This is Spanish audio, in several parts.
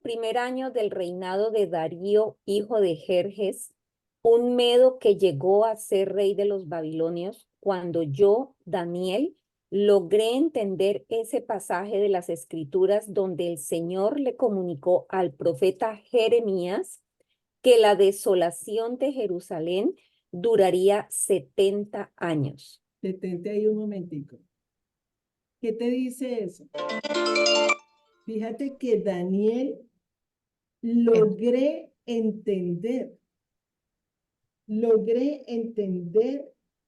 primer año del reinado de Darío, hijo de Jerjes, un medo que llegó a ser rey de los babilonios, cuando yo, Daniel, logré entender ese pasaje de las Escrituras donde el Señor le comunicó al profeta Jeremías que la desolación de Jerusalén duraría 70 años. Detente ahí un momentico. ¿Qué te dice eso? Fíjate que Daniel logré entender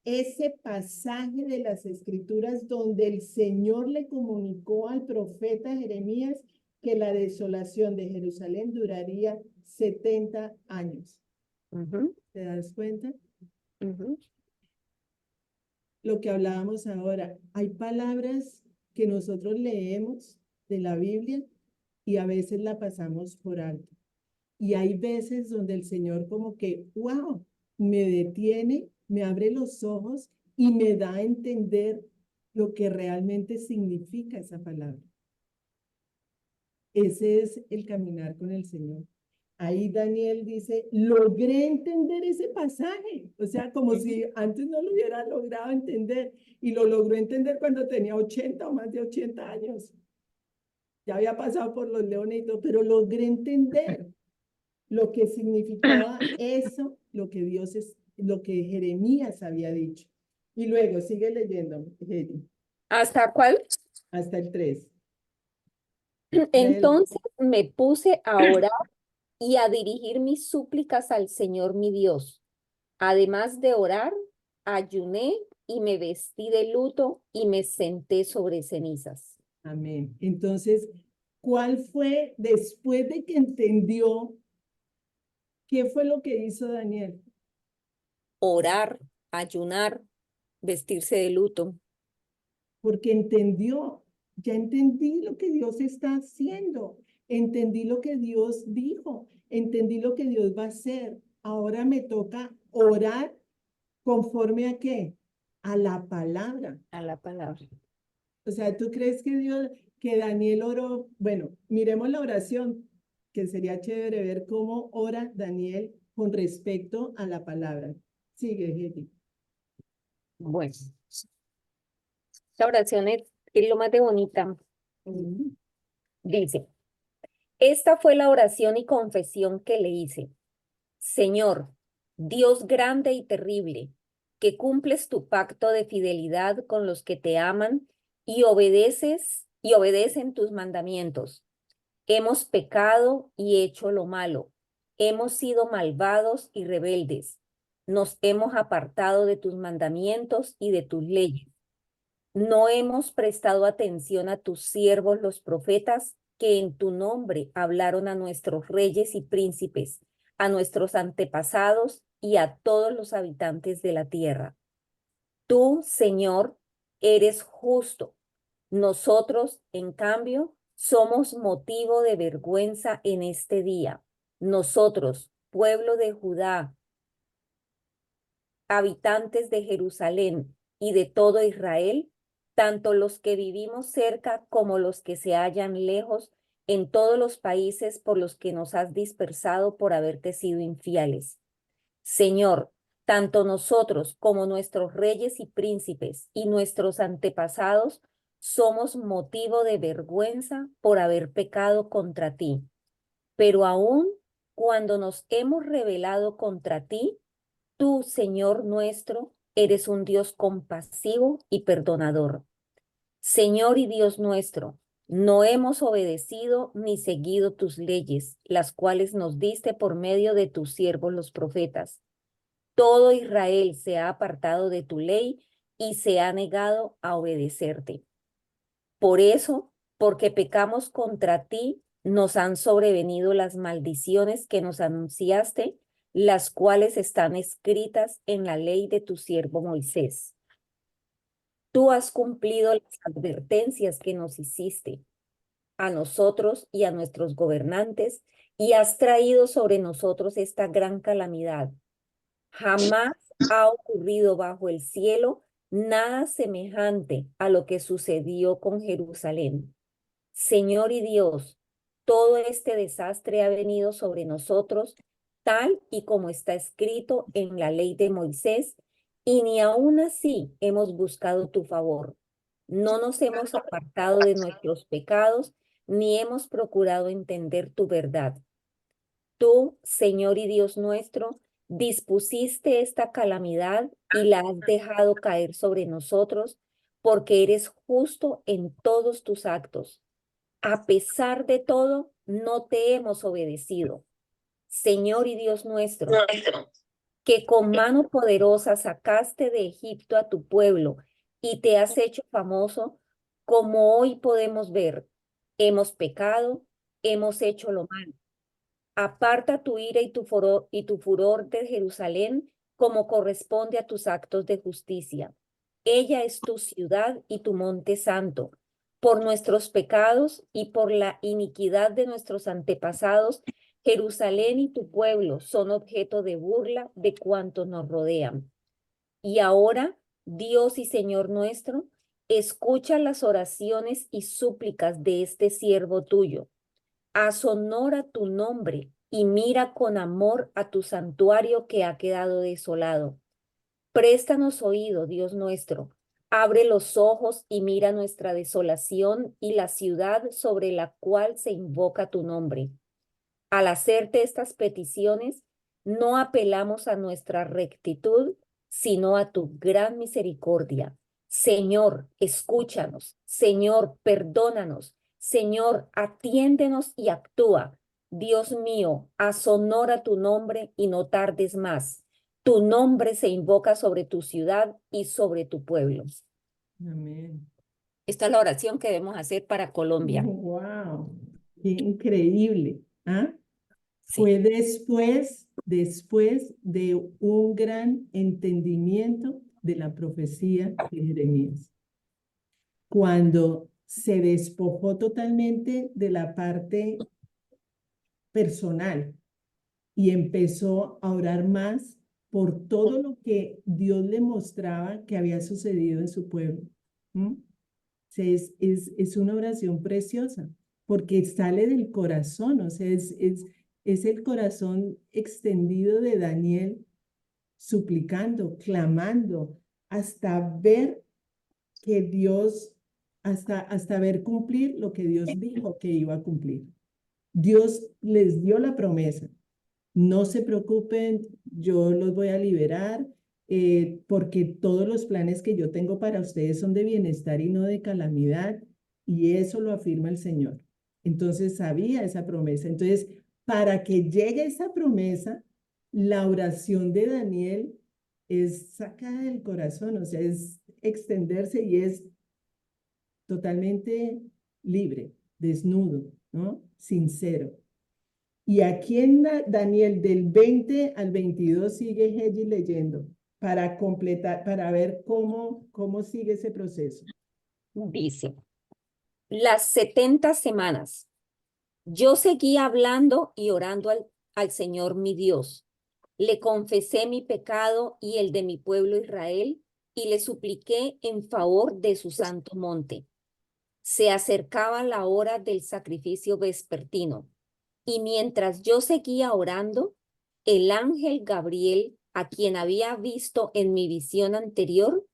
ese pasaje de las Escrituras donde el Señor le comunicó al profeta Jeremías que la desolación de Jerusalén duraría 70 años. ¿Te das cuenta? Lo que hablábamos ahora, hay palabras que nosotros leemos de la Biblia y a veces la pasamos por alto. Y hay veces donde el Señor como que, wow, me detiene, me abre los ojos y me da a entender lo que realmente significa esa palabra. Ese es el caminar con el Señor. Ahí Daniel dice, logré entender ese pasaje. O sea, como si antes no lo hubiera logrado entender. Y lo logró entender cuando tenía 80 o más de 80 años. Ya había pasado por los leones y todo, pero logré entender lo que significaba eso, lo que lo que Jeremías había dicho. Y luego sigue leyendo, Hedy, ¿Hasta cuál? hasta el 3. Entonces me puse a orar y a dirigir mis súplicas al Señor mi Dios. Además de orar, ayuné y me vestí de luto y me senté sobre cenizas. Amén. Entonces, ¿cuál fue después de que entendió qué fue lo que hizo Daniel? Orar, ayunar, vestirse de luto. Porque entendió, ya entendí lo que Dios está haciendo, entendí lo que Dios dijo, entendí lo que Dios va a hacer. Ahora me toca orar conforme a qué? A la palabra. A la palabra. O sea, ¿tú crees que que Daniel oró? Bueno, miremos la oración, que sería chévere ver cómo ora Daniel con respecto a la palabra. Sigue, Hedy. Bueno, esta oración es lo más de bonita. Dice, esta fue la oración y confesión que le hice. Señor, Dios grande y terrible, que cumples tu pacto de fidelidad con los que te aman y obedecen tus mandamientos. Hemos pecado y hecho lo malo. Hemos sido malvados y rebeldes. Nos hemos apartado de tus mandamientos y de tus leyes. No hemos prestado atención a tus siervos los profetas que en tu nombre hablaron a nuestros reyes y príncipes, a nuestros antepasados y a todos los habitantes de la tierra. Tú, Señor, eres justo. Nosotros, en cambio, somos motivo de vergüenza en este día. Nosotros, pueblo de Judá, habitantes de Jerusalén y de todo Israel, tanto los que vivimos cerca como los que se hallan lejos, en todos los países por los que nos has dispersado por haberte sido infieles. Señor, tanto nosotros como nuestros reyes y príncipes y nuestros antepasados somos motivo de vergüenza por haber pecado contra ti. Pero aún cuando nos hemos rebelado contra ti, tú, Señor nuestro, eres un Dios compasivo y perdonador. Señor y Dios nuestro, no hemos obedecido ni seguido tus leyes, las cuales nos diste por medio de tus siervos los profetas. Todo Israel se ha apartado de tu ley y se ha negado a obedecerte. Por eso, porque pecamos contra ti, nos han sobrevenido las maldiciones que nos anunciaste, las cuales están escritas en la ley de tu siervo Moisés. Tú has cumplido las advertencias que nos hiciste a nosotros y a nuestros gobernantes y has traído sobre nosotros esta gran calamidad. Jamás ha ocurrido bajo el cielo nada semejante a lo que sucedió con Jerusalén. Señor y Dios, todo este desastre ha venido sobre nosotros, tal y como está escrito en la ley de Moisés, y ni aun así hemos buscado tu favor. No nos hemos apartado de nuestros pecados, ni hemos procurado entender tu verdad. Tú, Señor y Dios nuestro, dispusiste esta calamidad y la has dejado caer sobre nosotros, porque eres justo en todos tus actos. A pesar de todo, no te hemos obedecido. Señor y Dios nuestro, que con mano poderosa sacaste de Egipto a tu pueblo y te has hecho famoso, como hoy podemos ver, hemos pecado, hemos hecho lo malo. Aparta tu ira y tu furor de Jerusalén, como corresponde a tus actos de justicia. Ella es tu ciudad y tu monte santo. Por nuestros pecados y por la iniquidad de nuestros antepasados, Jerusalén y tu pueblo son objeto de burla de cuantos nos rodean. Y ahora, Dios y Señor nuestro, escucha las oraciones y súplicas de este siervo tuyo. Haz honor a tu nombre y mira con amor a tu santuario que ha quedado desolado. Préstanos oído, Dios nuestro. Abre los ojos y mira nuestra desolación y la ciudad sobre la cual se invoca tu nombre. Al hacerte estas peticiones, no apelamos a nuestra rectitud, sino a tu gran misericordia. Señor, escúchanos. Señor, perdónanos. Señor, atiéndenos y actúa. Dios mío, haz honor a tu nombre y no tardes más. Tu nombre se invoca sobre tu ciudad y sobre tu pueblo. Amén. Esta es la oración que debemos hacer para Colombia. Wow, qué increíble. ¿Ah? Sí. Fue después de un gran entendimiento de la profecía de Jeremías, cuando se despojó totalmente de la parte personal y empezó a orar más por todo lo que Dios le mostraba que había sucedido en su pueblo. ¿Mm? Es una oración preciosa porque sale del corazón, o sea, es el corazón extendido de Daniel suplicando, clamando, hasta ver que Dios, hasta ver cumplir lo que Dios dijo que iba a cumplir. Dios les dio la promesa. No se preocupen, yo los voy a liberar porque todos los planes que yo tengo para ustedes son de bienestar y no de calamidad, y eso lo afirma el Señor. Entonces sabía esa promesa. Entonces, para que llegue esa promesa, la oración de Daniel es sacada del corazón, o sea, es extenderse y es totalmente libre, desnudo, ¿no? Sincero. Y aquí en Daniel del 20 al 22 sigue Hegi leyendo para completar, para ver cómo sigue ese proceso. Dice, las 70 semanas. Yo seguí hablando y orando al Señor mi Dios. Le confesé mi pecado y el de mi pueblo Israel y le supliqué en favor de su santo monte. Se acercaba la hora del sacrificio vespertino y mientras yo seguía orando, el ángel Gabriel, a quien había visto en mi visión anterior,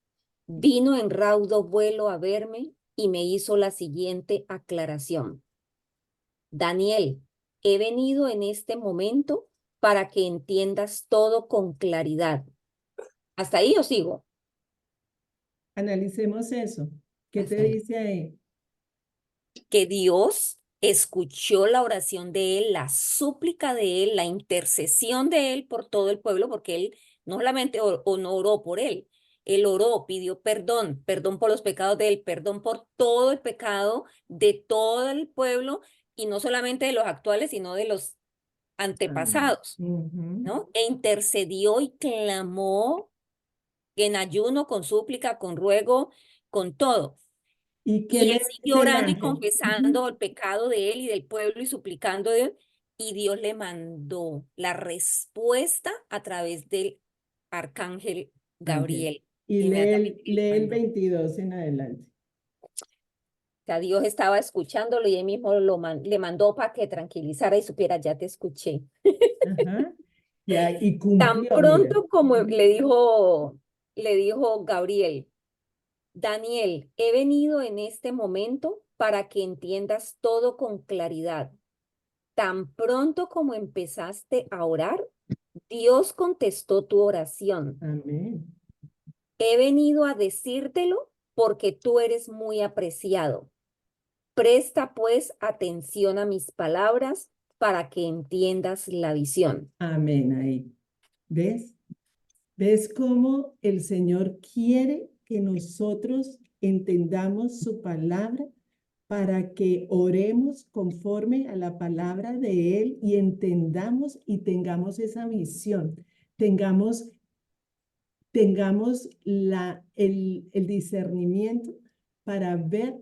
vino en raudo vuelo a verme y me hizo la siguiente aclaración. Daniel, he venido en este momento para que entiendas todo con claridad. ¿Hasta ahí os sigo? Analicemos eso. ¿Qué te Hasta ahí. dice ahí? Que Dios escuchó la oración de él, la súplica de él, la intercesión de él por todo el pueblo, porque él no solamente no oró por él oró, pidió perdón, perdón por los pecados de él, perdón por todo el pecado de todo el pueblo y no solamente de los actuales, sino de los Amén. antepasados, Ujú. ¿no? E intercedió y clamó en ayuno, con súplica, con ruego, con todo. ¿Y qué Y le él siguió dice el orando y ángel? Ujú. confesando el pecado de él y del pueblo y suplicando de él. Y Dios le mandó la respuesta a través del arcángel Ángel. Gabriel. Y Inmediatamente le lee el mandó. 22 en adelante. sea, Dios estaba escuchándolo y él mismo le mandó para que tranquilizara y supiera, ya te escuché. Ajá. Ya, y Tan cumplió, mira. pronto como le dijo Gabriel, Daniel, he venido en este momento para que entiendas todo con claridad. Tan pronto como empezaste a orar, Dios contestó tu oración. Amén. He venido a decírtelo porque tú eres muy apreciado. Presta pues atención a mis palabras para que entiendas la visión. Amén ahí. ¿Ves? ¿Ves cómo el Señor quiere que nosotros entendamos su palabra para que oremos conforme a la palabra de Él y entendamos y tengamos esa visión, tengamos, tengamos el discernimiento para ver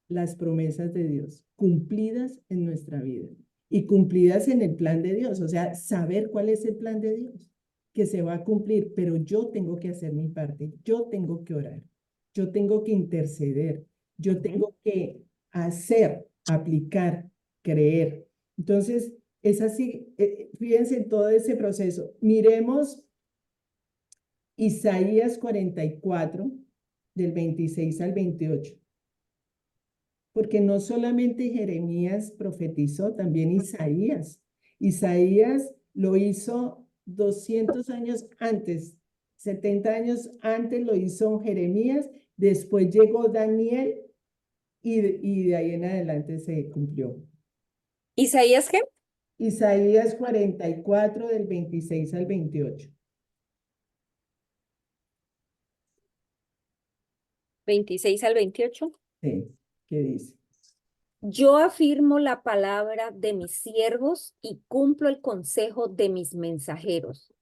las promesas de Dios cumplidas en nuestra vida y cumplidas en el plan de Dios, o sea, saber cuál es el plan de Dios que se va a cumplir, pero yo tengo que hacer mi parte, yo tengo que orar, yo tengo que interceder, yo tengo que hacer, aplicar, creer. Entonces, es así, fíjense en todo ese proceso. Miremos Isaías 44, del 26 al 28, porque no solamente Jeremías profetizó, también Isaías. Isaías lo hizo 200 años antes, 70 años antes lo hizo Jeremías, después llegó Daniel y de ahí en adelante se cumplió. ¿Isaías qué? Isaías 44 del 26 al 28. 26 al 28. Sí, ¿qué dice? Yo afirmo la palabra de mis siervos y cumplo el consejo de mis mensajeros.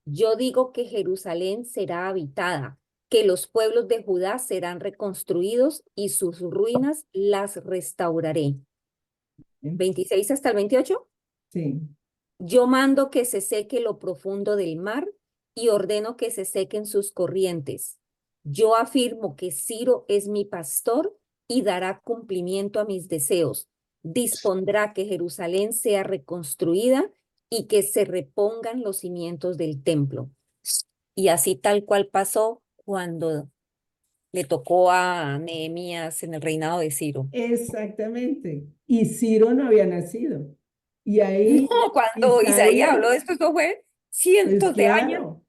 Yo digo que Jerusalén será habitada, que los pueblos de Judá serán reconstruidos y sus ruinas las restauraré. 26 hasta el 28. Sí, Yo mando que se seque lo profundo del mar y ordeno que se sequen sus corrientes. Yo afirmo que Ciro es mi pastor y dará cumplimiento a mis deseos. Dispondrá que Jerusalén sea reconstruida y que se repongan los cimientos del templo. Y así tal cual pasó cuando le tocó a Nehemías en el reinado de Ciro. exactamente. Y Ciro no había nacido. Y No, ahí cuando Isaías Isaías, habló de esto, eso fue pues cientos de años claro,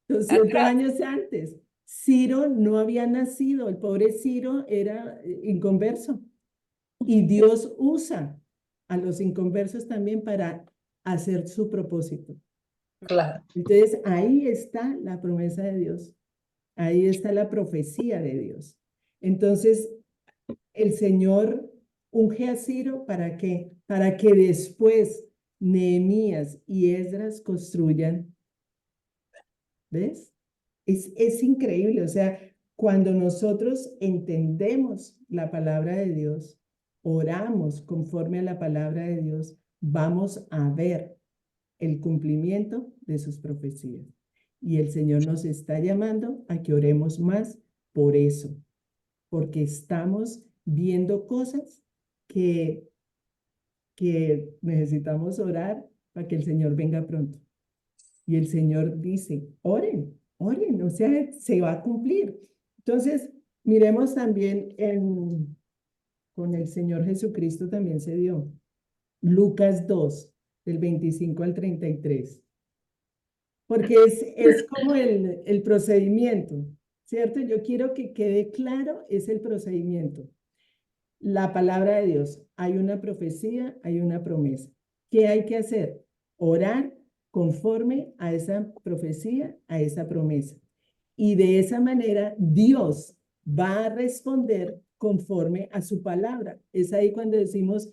200 atrás. años antes. Ciro no había nacido, el pobre Ciro era inconverso. Y Dios usa a los inconversos también para hacer su propósito. Claro. Entonces, ahí está la promesa de Dios. Ahí está la profecía de Dios. Entonces, el Señor unge a Ciro ¿para qué? Para que después Nehemías y Esdras construyan. ¿Ves? Es increíble. O sea, cuando nosotros entendemos la palabra de Dios, oramos conforme a la palabra de Dios, vamos a ver el cumplimiento de sus profecías. Y el Señor nos está llamando a que oremos más por eso, porque estamos viendo cosas que, que necesitamos orar para que el Señor venga pronto. Y el Señor dice, oren, oren, o sea, se va a cumplir. Entonces, miremos también con el Señor Jesucristo también se dio. Lucas 2 del 25 al 33. Porque es como el procedimiento, ¿cierto? Yo quiero que quede claro, es el procedimiento. La palabra de Dios, hay una profecía, hay una promesa. ¿Qué hay que hacer? Orar conforme a esa profecía, a esa promesa. Y de esa manera Dios va a responder conforme a su palabra. Es ahí cuando decimos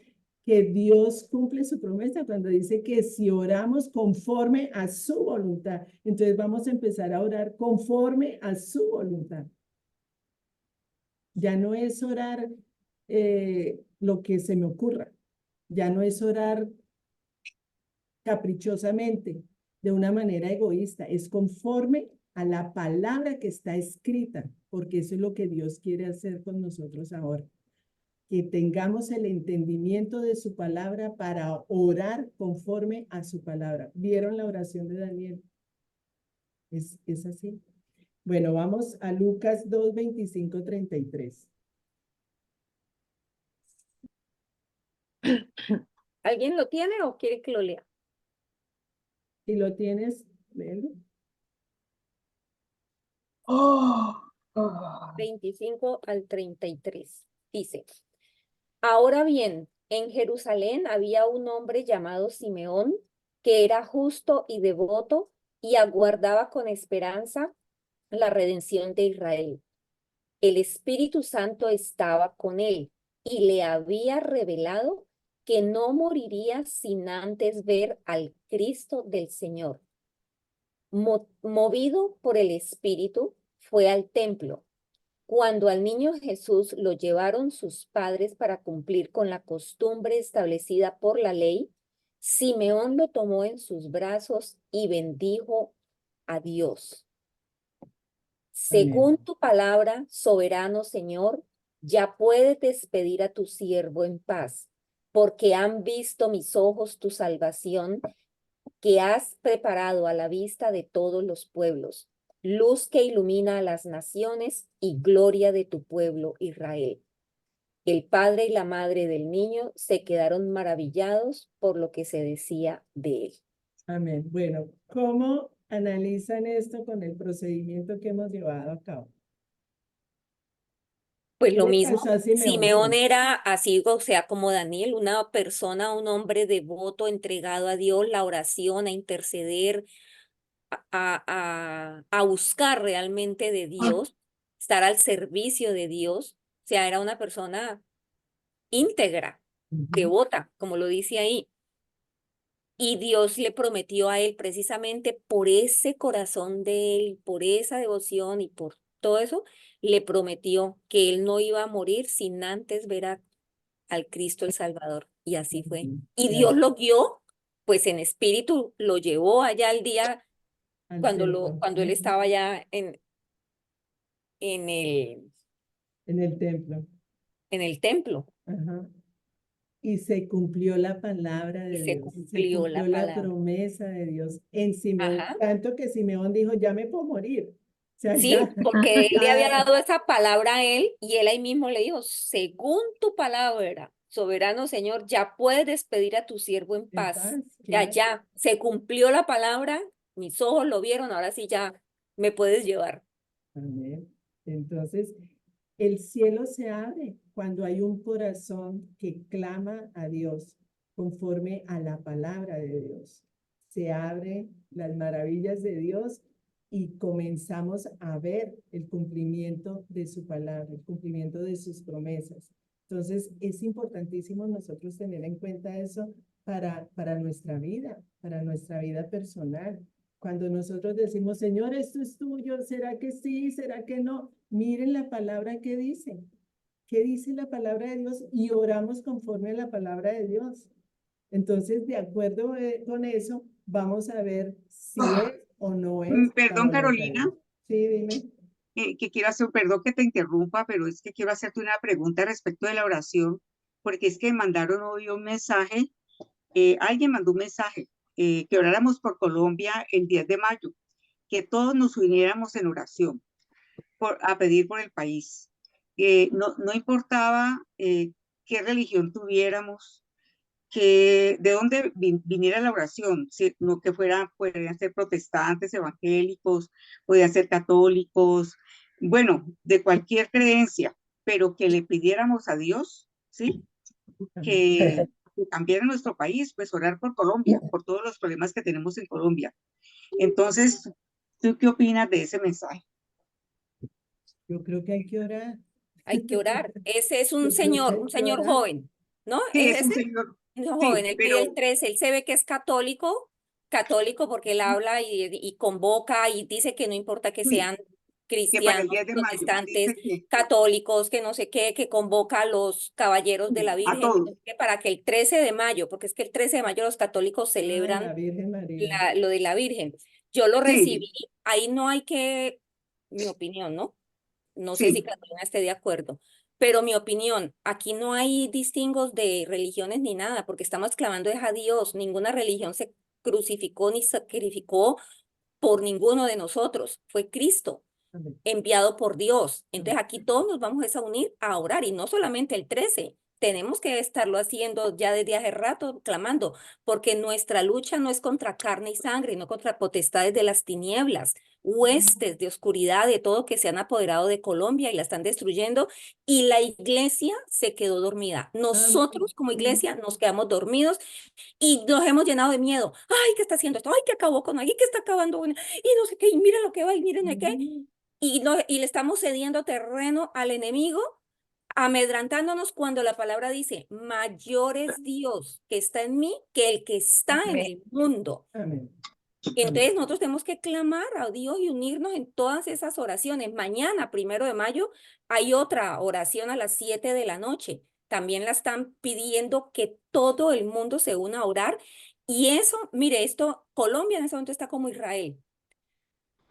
que Dios cumple su promesa, cuando dice que si oramos conforme a su voluntad, entonces vamos a empezar a orar conforme a su voluntad. Ya no es orar lo que se me ocurra, ya no es orar caprichosamente, de una manera egoísta, es conforme a la palabra que está escrita, porque eso es lo que Dios quiere hacer con nosotros ahora. que tengamos el entendimiento de su palabra para orar conforme a su palabra. ¿Vieron la oración de Daniel? Es así. Bueno, vamos a Lucas 2, 25, 33. ¿Alguien lo tiene o quiere que lo lea? Si lo tienes, léelo. 25 al 33. Dice, ahora bien, en Jerusalén había un hombre llamado Simeón, que era justo y devoto y aguardaba con esperanza la redención de Israel. El Espíritu Santo estaba con él y le había revelado que no moriría sin antes ver al Cristo del Señor. Movido por el Espíritu, fue al templo. Cuando al niño Jesús lo llevaron sus padres para cumplir con la costumbre establecida por la ley, Simeón lo tomó en sus brazos y bendijo a Dios. Amén. Según tu palabra, soberano Señor, ya puedes despedir a tu siervo en paz, porque han visto mis ojos tu salvación, que has preparado a la vista de todos los pueblos, luz que ilumina a las naciones y gloria de tu pueblo Israel. El padre y la madre del niño se quedaron maravillados por lo que se decía de él. Amén. Bueno, ¿cómo analizan esto con el procedimiento que hemos llevado a cabo? Pues ¿Qué lo le mismo, pasó a Simeón? Simeón Sí. era así, o sea, como Daniel, una persona, un hombre devoto, entregado a Dios, la oración, a interceder, a buscar realmente de Dios, estar al servicio de Dios. O sea, era una persona íntegra, Ujú. devota, como lo dice ahí. Y Dios le prometió a él precisamente por ese corazón de él, por esa devoción y por todo eso, le prometió que él no iba a morir sin antes ver al Cristo el Salvador. Y así fue. Ujú. Y Dios Claro, lo guió, pues en espíritu lo llevó allá al día al templo. cuando él Ujú. estaba ya en el, En el templo. en el templo. Ajá. Y se cumplió la palabra Y de se Dios, se cumplió cumplió la la palabra. promesa de Dios en Simeón, Ajá. tanto que Simeón dijo, ya me puedo morir. O sea, Sí, ya, porque él le había ya, dado esa palabra a él y él ahí mismo le dijo, según tu palabra, soberano Señor, ya puedes despedir a tu siervo en en paz. paz, Ya, claro. ya, se cumplió la palabra, mis ojos lo vieron, ahora sí ya me puedes llevar. Amén. Entonces, el cielo se abre cuando hay un corazón que clama a Dios conforme a la palabra de Dios. Se abren las maravillas de Dios y comenzamos a ver el cumplimiento de su palabra, el cumplimiento de sus promesas. Entonces, es importantísimo nosotros tener en cuenta eso para nuestra vida personal. Cuando nosotros decimos, Señor, esto es tuyo, ¿será que sí? ¿Será que no? Miren la palabra que dice. ¿Qué dice la palabra de Dios? Y oramos conforme a la palabra de Dios. Entonces, de acuerdo con eso, vamos a ver si es o no es la Perdón, voluntad de Carolina, Dios. Sí, dime. que quiero hacer, perdón que te interrumpa, pero es que quiero hacerte una pregunta respecto de la oración, porque es que mandaron hoy un mensaje, alguien mandó un mensaje, que oráramos por Colombia el 10 de mayo, que todos nos uniéramos en oración a pedir por el país. No importaba qué religión tuviéramos, que de dónde viniera la oración, no que podrían ser protestantes, evangélicos, podían ser católicos, bueno, de cualquier creencia, pero que le pidiéramos a Dios, ¿sí? Que cambiara nuestro país, pues orar por Colombia, por todos los problemas que tenemos en Colombia. Entonces, ¿tú qué opinas de ese mensaje? Yo creo que hay que orar. Hay que orar. Ese es Yo creo que hay un que señor orar. joven, ¿no? Sí, ¿Es es un ese? señor, Un sí, joven, él pide el pero 13, él se ve que es católico, católico porque él habla y convoca y dice que no importa que sí, sean que para el cristianos, 10 de mayo protestantes, dice que católicos, que no sé qué, que convoca a los caballeros de la a Virgen, todos, que para que el 13 de mayo, porque es que el 13 de mayo los católicos Ay, la celebran Virgen María. lo de la Virgen. Yo lo sí, recibí, ahí no hay que, mi opinión, ¿no? No sé si sí. Catalina esté de acuerdo. Pero mi opinión, aquí no hay distingos de religiones ni nada, porque estamos clamando es a Dios. Ninguna religión se crucificó ni sacrificó por ninguno de nosotros. Fue Cristo Amén. enviado por Dios. Entonces Amén. aquí todos nos vamos a unir a orar y no solamente el 13. Tenemos que estarlo haciendo ya desde hace rato, clamando, porque nuestra lucha no es contra carne y sangre, no contra potestades de las tinieblas, huestes de oscuridad, de todo que se han apoderado de Colombia y la están destruyendo, y la iglesia se quedó dormida. Amén. Nosotros como iglesia nos quedamos dormidos y nos hemos llenado de miedo. Ay, ¿qué está haciendo esto? Ay, ¿qué acabó con alguien? ¿Qué está acabando? Y no sé qué, y mira lo que va, y miren de qué. Amén. Y le estamos cediendo terreno al enemigo, amedrantándonos cuando la palabra dice, mayor es Dios que está en mí que el que está en Amén. el mundo. Amén. Entonces nosotros tenemos que clamar a Dios y unirnos en todas esas oraciones. Mañana, 1 de mayo, hay otra oración a las 7 de la noche. También la están pidiendo que todo el mundo se una a orar. Y eso, mire, esto, Colombia en ese momento está como Israel,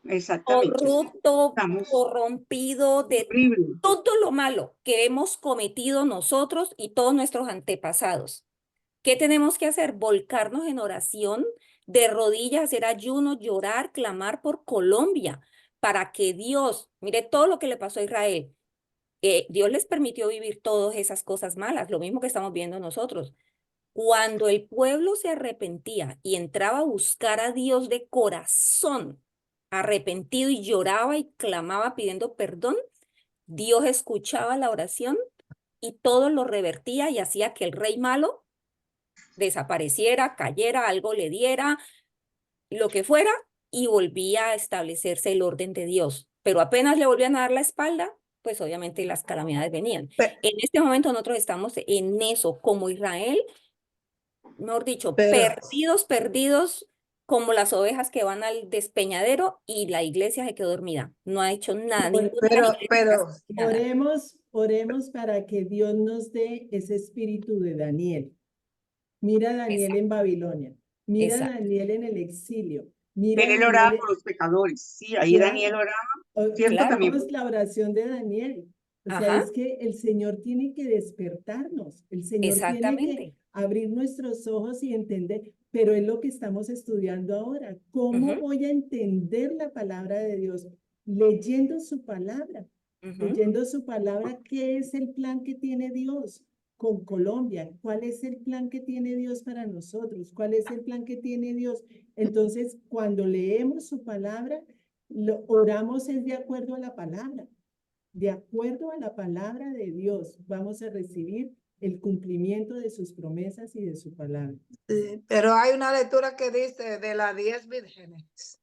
Exactamente. corrupto, Estamos corrompido de horrible. todo lo malo que hemos cometido nosotros y todos nuestros antepasados. ¿Qué tenemos que hacer? Volcarnos en oración, de rodillas, hacer ayuno, llorar, clamar por Colombia, para que Dios, mire todo lo que le pasó a Israel. Dios les permitió vivir todas esas cosas malas, lo mismo que estamos viendo nosotros. Cuando el pueblo se arrepentía y entraba a buscar a Dios de corazón, arrepentido y lloraba y clamaba pidiendo perdón, Dios escuchaba la oración y todo lo revertía y hacía que el rey malo desapareciera, cayera, algo le diera, lo que fuera, y volvía a establecerse el orden de Dios. Pero apenas le volvían a dar la espalda, pues obviamente las calamidades venían. Pe- En este momento nosotros estamos en eso, como Israel, mejor dicho, Pero, perdidos, perdidos, como las ovejas que van al despeñadero y la iglesia se quedó dormida. No ha hecho nada, Ore- ninguna de las iglesias ha hecho nada. Oremos para que Dios nos dé ese espíritu de Daniel. Mira a Daniel Exacto, en Babilonia. Mira a exacto. Daniel en el exilio. Mira a Pero él oraba Daniel. por los pecadores. Sí, ahí Claro. Daniel oraba, ¿cierto? Claro. También. Hagamos la oración de Daniel. O sea, Ajá, es que el Señor tiene que despertarnos. El Señor tiene que exactamente. abrir nuestros ojos y entender. Pero es lo que estamos estudiando ahora. ¿Cómo Ujú, voy a entender la palabra de Dios? Leyendo su palabra. ujú. Leyendo su palabra, ¿qué es el plan que tiene Dios con Colombia? ¿Cuál es el plan que tiene Dios para nosotros? ¿Cuál es el plan que tiene Dios? Entonces, cuando leemos su palabra, lo oramos es de acuerdo a la palabra. De acuerdo a la palabra de Dios, vamos a recibir el cumplimiento de sus promesas y de su palabra. sí, pero hay una lectura que dice de las 10 vírgenes.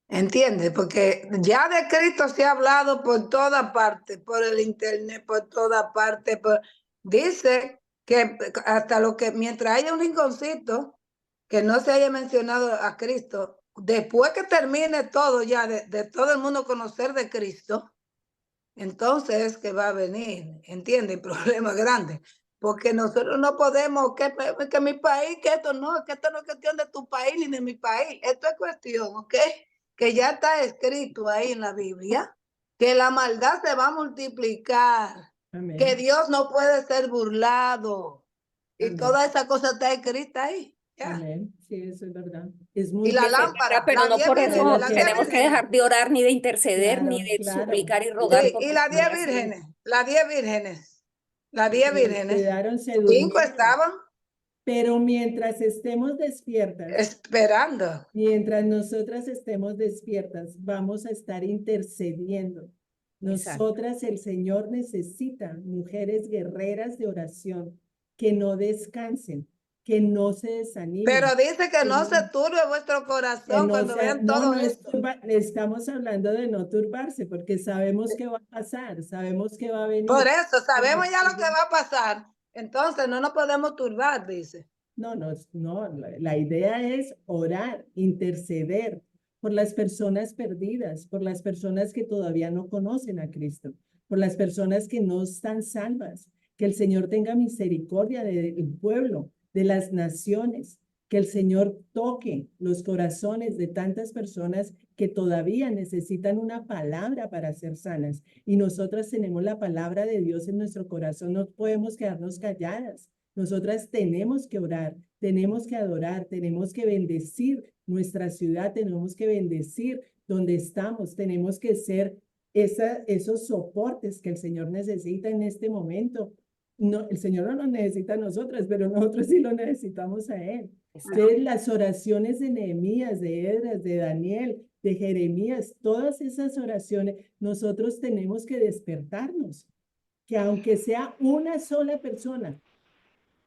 ¿Entiendes? Porque ya de Cristo se ha hablado por toda parte, por el internet, por toda parte. Dice que hasta lo que, mientras haya un rinconcito que no se haya mencionado a Cristo, después que termine todo ya, de todo el mundo conocer de Cristo, entonces es que va a venir, ¿entiendes? El problema grande. Porque nosotros no podemos, que mi país, que esto no es cuestión de tu país ni de mi país. Esto es cuestión, ¿ok? Que ya está escrito ahí en la Biblia, que la maldad se va a multiplicar, Amén. que Dios no puede ser burlado. Y Amén. toda esa cosa está escrita ahí. Ya. Amén. Sí, eso es verdad. Es muy Y la Es verdad, lámpara, pero las no 10 por Pero eso lo vírgenes, las que 10 tenemos que vírgenes. dejar de orar, ni de interceder, ni claro, de claro. suplicar y rogar Sí, por y las 10 personas. vírgenes, las 10 vírgenes, las 10 vírgenes, Quedaron, se 5 durmieron. estaban Pero mientras estemos despiertas, esperando. mientras nosotras estemos despiertas, vamos a estar intercediendo. Exacto. Nosotras, el Señor necesita mujeres guerreras de oración que no descansen, que no se desanimen. Pero dice que no no- se turbe vuestro que corazón no cuando se- vean no, todo no es esto. estamos hablando de no turbarse, porque sabemos que va a pasar, sabemos que va a venir. Por eso, sabemos ya lo que va a pasar. Entonces no nos podemos turbar, dice. No, la idea es orar, interceder por las personas perdidas, por las personas que todavía no conocen a Cristo, por las personas que no están salvas, que el Señor tenga misericordia del pueblo, de las naciones, que el Señor toque los corazones de tantas personas que todavía necesitan una palabra para ser sanas. Y nosotras tenemos la palabra de Dios en nuestro corazón, no podemos quedarnos calladas. Nosotras tenemos que orar, tenemos que adorar, tenemos que bendecir nuestra ciudad, tenemos que bendecir donde estamos, tenemos que ser esos soportes que el Señor necesita en este momento. No, el Señor no nos necesita a nosotras, pero nosotros sí lo necesitamos a Él. Entonces, las oraciones de Nehemías, de Esdras, de Daniel, de Jeremías, todas esas oraciones, nosotros tenemos que despertarnos, que aunque sea una sola persona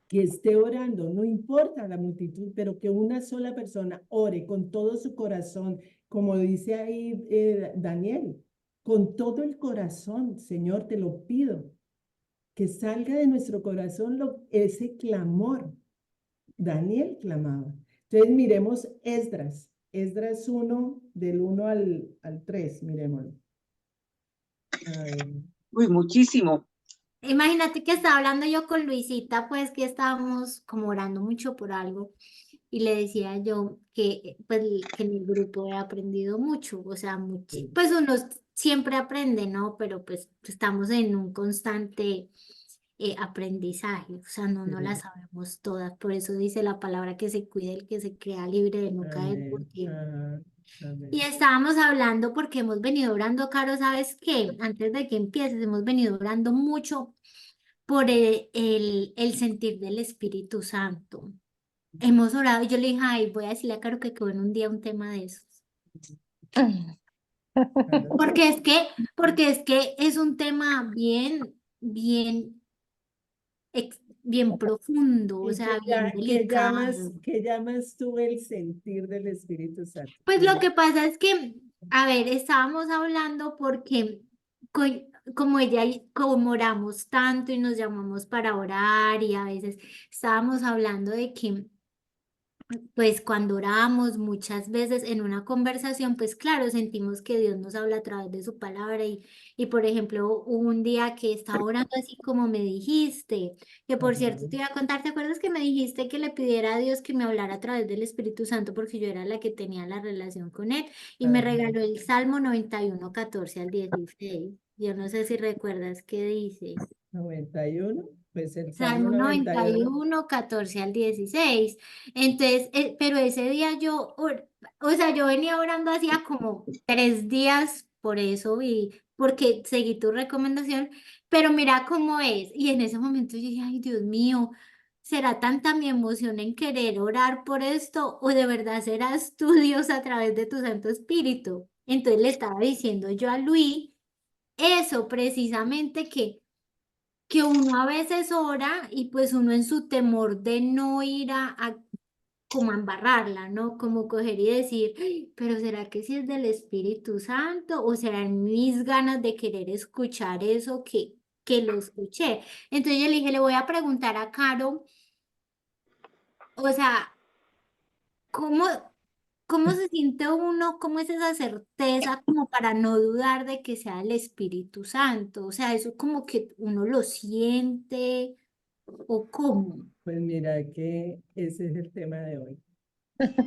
que esté orando, no importa la multitud, pero que una sola persona ore con todo su corazón, como dice ahí Daniel, con todo el corazón, Señor, te lo pido, que salga de nuestro corazón ese clamor. Daniel clamaba. Entonces miremos Esdras. Esdras 1, del 1 al 3, miremoslo. A ver. Uy, muchísimo. Imagínate que estaba hablando yo con Luisita, pues que estábamos como orando mucho por algo y le decía yo que, pues, que en el grupo he aprendido mucho, o sea, pues uno siempre aprende, ¿no? Pero pues estamos en un constante aprendizaje, o sea, no la sabemos todas, por eso dice la palabra que se cuide el que se crea libre de no caer, Amén. porque... Amén. Y estábamos hablando porque hemos venido orando, Caro, ¿sabes qué? Antes de que empieces, hemos venido orando mucho por el sentir del Espíritu Santo. Hemos orado y yo le dije, ay, voy a decirle a Caro que quedó en un día un tema de esos. Porque es que es un tema bien, bien profundo, o ¿Y sea, bien delicado. qué llamas tú el sentir del Espíritu Santo? Pues lo que pasa es que, a ver, estábamos hablando porque co- como ella y como oramos tanto y nos llamamos para orar y a veces estábamos hablando de que pues cuando oramos muchas veces en una conversación, pues claro, sentimos que Dios nos habla a través de su palabra y por ejemplo, hubo un día que estaba orando así como me dijiste, que por cierto te iba a contar, ¿te acuerdas que me dijiste que le pidiera a Dios que me hablara a través del Espíritu Santo porque yo era la que tenía la relación con él y me regaló el Salmo 91, 14 al 16? Yo no sé si recuerdas qué dice. 91, pues el Salmo Salmo 91. 91, 14 al 16. Entonces, pero ese día o sea, yo venía orando hacía como 3 días por eso y porque seguí tu recomendación, pero mira cómo es. Y en ese momento yo dije, ay, Dios mío, ¿será tanta mi emoción en querer orar por esto o de verdad serás tú, Dios, a través de tu Santo Espíritu? Entonces le estaba diciendo yo a Luis eso precisamente que uno a veces ora y pues uno en su temor de no ir a como a embarrarla, ¿no? Como coger y decir, "Ay, pero ¿será que sí es del Espíritu Santo? ¿O serán mis ganas de querer escuchar eso que lo escuché?" Entonces yo le dije, le voy a preguntar a Caro, o sea, ¿cómo, cómo se siente uno? ¿Cómo es esa certeza como para no dudar de que sea el Espíritu Santo? O sea, eso como que uno lo siente. ¿O cómo? Pues mira que ese es el tema de hoy.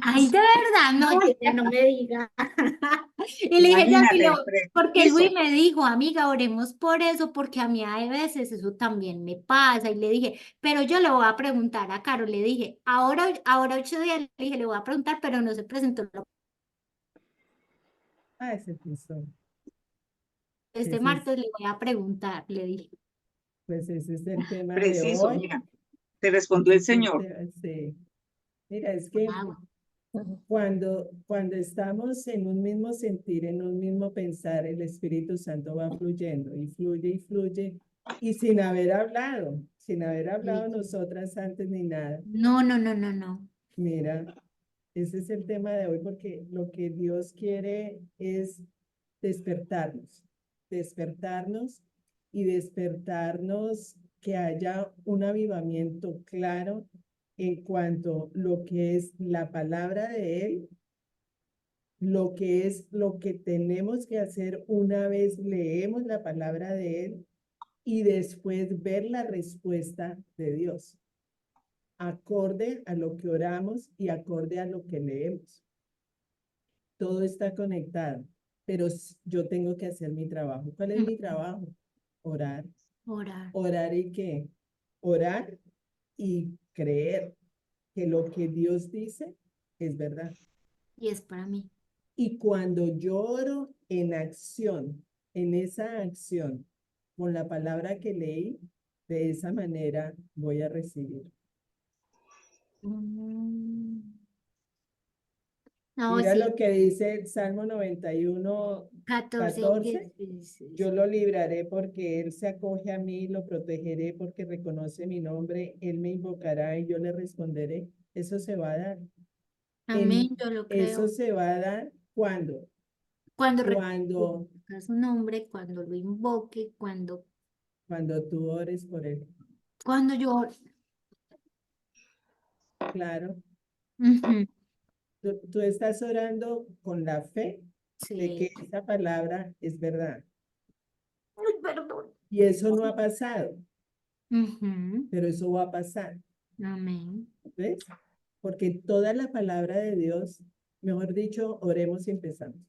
Ay, de verdad, no, ya no me diga. Y le dije, ya, Imagínate, porque Luis preciso. me dijo, amiga, oremos por eso, porque a mí a veces eso también me pasa. Y le dije, pero yo le voy a preguntar a Caro, le dije, ahora 8 días, le dije, le voy a preguntar, pero no se presentó Ese es Cristo. este Ese es, martes, le voy a preguntar, le dije. pues ese es el tema de Preciso, hoy. mira, te respondió el Ese es Señor. sí. Mira, es que Ah, cuando estamos en un mismo sentir, en un mismo pensar, el Espíritu Santo va fluyendo y fluye y fluye y sin haber hablado sí. nosotras antes ni nada. No, no, no, no, no. Mira, ese es el tema de hoy porque lo que Dios quiere es despertarnos, despertarnos y despertarnos que haya un avivamiento claro en cuanto a lo que es la palabra de Él, lo que es lo que tenemos que hacer una vez leemos la palabra de Él y después ver la respuesta de Dios, acorde a lo que oramos y acorde a lo que leemos. todo está conectado, pero yo tengo que hacer mi trabajo. ¿Cuál es mi trabajo? Orar. Orar. ¿Orar y qué? Orar y creer que lo que Dios dice es verdad. Y es para mí. Y cuando yo oro en acción, en esa acción, con la palabra que leí, de esa manera voy a recibir. Mm. No, Mira sí, lo que dice el Salmo 91, 14, 14. 16. Yo lo libraré porque Él se acoge a mí, lo protegeré porque reconoce mi nombre, Él me invocará y yo le responderé. Eso se va a dar. Amén, yo lo Eso creo. se va a dar cuando, Cuando cuando, reconozca su nombre, cuando lo invoque, cuando tú ores por Él. cuando yo... Claro. Ujú, Tú estás orando con la fe de sí. que esa palabra es verdad. Ay, perdón. Y eso no ha pasado, Ujú, pero eso va a pasar. amén. ¿Ves? Porque toda la palabra de Dios, mejor dicho, oremos y empezamos.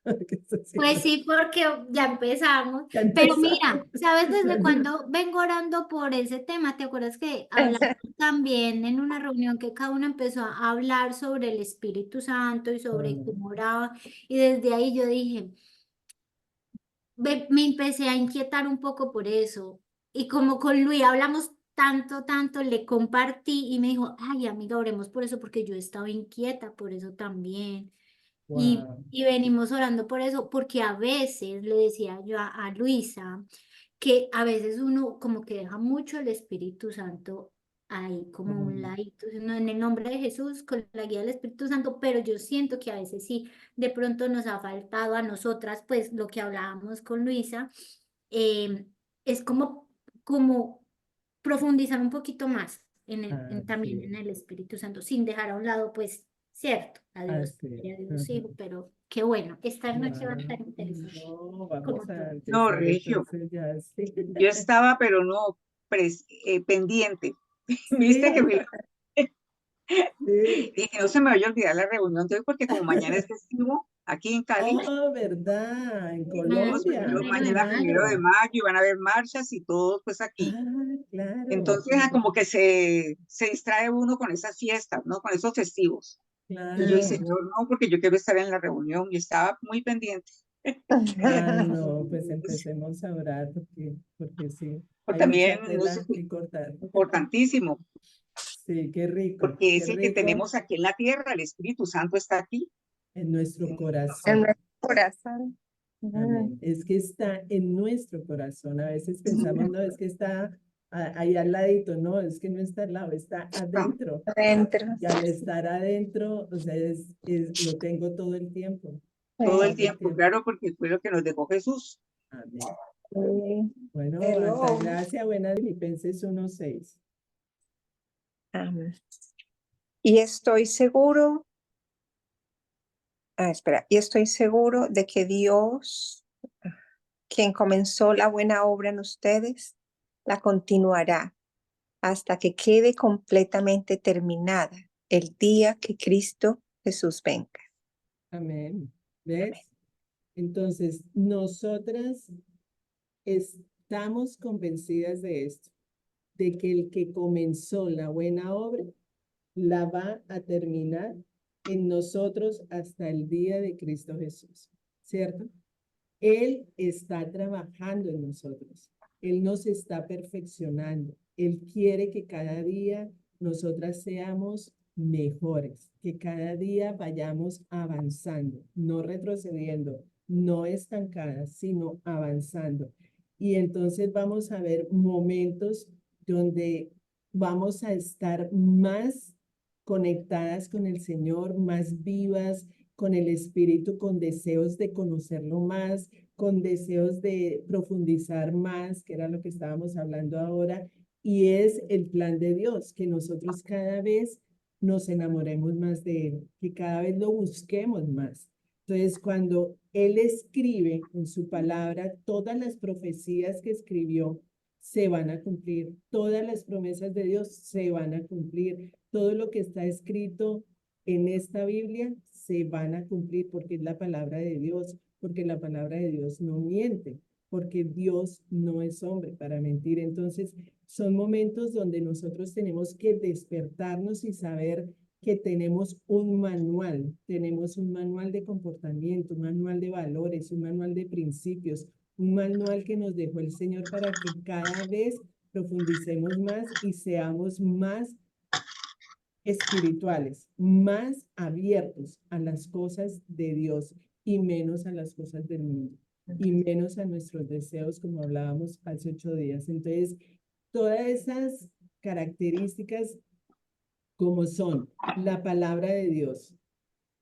Porque eso sí Pues no- sí, porque ya empezamos. Ya Pero empezamos. mira, ¿sabes desde cuándo vengo orando por ese tema? ¿Te acuerdas que hablamos también en una reunión que cada uno empezó a hablar sobre el Espíritu Santo y sobre Ah, cómo oraba? Y desde ahí yo dije, me empecé a inquietar un poco por eso. Y como con Luis hablamos tanto, tanto, le compartí y me dijo, ay, amiga, oremos por eso porque yo estaba inquieta por eso también. wow. Y venimos orando por eso, porque a veces, le decía yo a Luisa, que a veces uno como que deja mucho el Espíritu Santo ahí como a un Mm, ladito, no, en el nombre de Jesús, con la guía del Espíritu Santo, pero yo siento que a veces sí, de pronto nos ha faltado a nosotras, pues lo que hablábamos con Luisa, eh, es como profundizar un poquito más también en sí, el Espíritu Santo, sin dejar a un lado, pues, cierto, a Dios, así. Padre, a Dios Ujú. Hijo, pero qué bueno, esta noche va a Wow. estar interesante, No, como vamos a todo. No, empezar Regio, entonces ya, sí. yo estaba, pero no, pendiente. Viste que Sí, me sí. dije, no se me vaya a olvidar la reunión de hoy, porque como mañana es festivo aquí en Cali, Oh, ¿verdad? En tenemos Colombia, mañana primero de claro. mayo y van a haber marchas y todos pues aquí. Ah, claro, Entonces, como que se distrae uno con esas fiestas, ¿no? Con esos festivos. Y yo hice, claro. Señor, no, porque yo quiero estar en la reunión y estaba muy pendiente. Ah, no, pues empecemos a orar porque sí, Pero hay mucha también, no sé, tela que cortar. importantísimo, Sí, porque qué es el que rico tenemos aquí en la tierra, el Espíritu Santo está aquí. en nuestro En corazón. nuestro corazón. Amén. Es que está en nuestro corazón. A veces pensamos, no, es que está ahí al ladito. No, es que no está al lado, está No, adentro. Adentro. Y al estar adentro, o sea, lo tengo todo el tiempo. todo el Todo el tiempo, tiempo. claro, porque fue lo que nos dejó Jesús. Amén. Sí. Bueno, Hello. Altagracia, buenas Filipenses 1:6. Amén. Y estoy seguro, espera, y estoy seguro de que Dios, quien comenzó la buena obra en ustedes, la continuará hasta que quede completamente terminada el día que Cristo Jesús venga. Amén. ¿Ves? Entonces, nosotras estamos convencidas de esto, de que el que comenzó la buena obra la va a terminar en nosotros hasta el día de Cristo Jesús, ¿cierto? Él está trabajando en nosotros. Él nos está perfeccionando. Él quiere que cada día nosotras seamos mejores, que cada día vayamos avanzando, no retrocediendo, no estancadas, sino avanzando. Y entonces vamos a ver momentos donde vamos a estar más conectadas con el Señor, más vivas, con el Espíritu, con deseos de conocerlo más, con deseos de profundizar más, que era lo que estábamos hablando ahora, y es el plan de Dios, que nosotros cada vez nos enamoremos más de Él, que cada vez lo busquemos más. Entonces, cuando Él escribe en su palabra, todas las profecías que escribió se van a cumplir, todas las promesas de Dios se van a cumplir, todo lo que está escrito en esta Biblia se van a cumplir porque es la palabra de Dios, porque la palabra de Dios no miente, porque Dios no es hombre para mentir. Entonces, son momentos donde nosotros tenemos que despertarnos y saber que tenemos un manual de comportamiento, un manual de valores, un manual de principios, un manual que nos dejó el Señor para que cada vez profundicemos más y seamos más espirituales, más abiertos a las cosas de Dios y menos a las cosas del mundo y menos a nuestros deseos, como hablábamos hace 8 días. Entonces, todas esas características como son la palabra de Dios,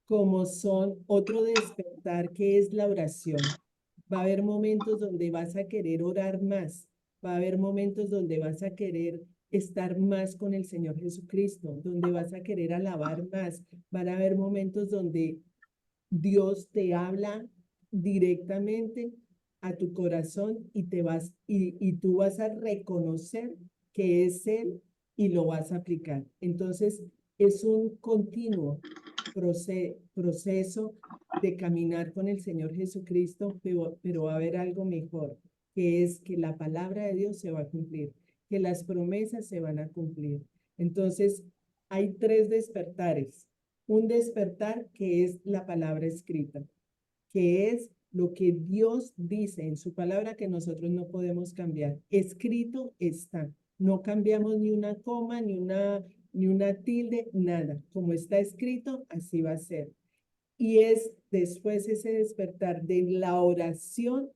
como son otro despertar que es la oración. Va a haber momentos donde vas a querer orar más, va a haber momentos donde vas a querer estar más con el Señor Jesucristo, donde vas a querer alabar más, van a haber momentos donde Dios te habla directamente a tu corazón y tú vas a reconocer que es Él y lo vas a aplicar. Entonces, es un continuo proceso de caminar con el Señor Jesucristo, pero va a haber algo mejor, que es que la palabra de Dios se va a cumplir, que las promesas se van a cumplir. Entonces, hay 3 despertares. Un despertar que es la palabra escrita, que es lo que Dios dice en su palabra que nosotros no podemos cambiar. Escrito está. No cambiamos ni una coma, ni una tilde, nada. Como está escrito, así va a ser. Y es después ese despertar de la oración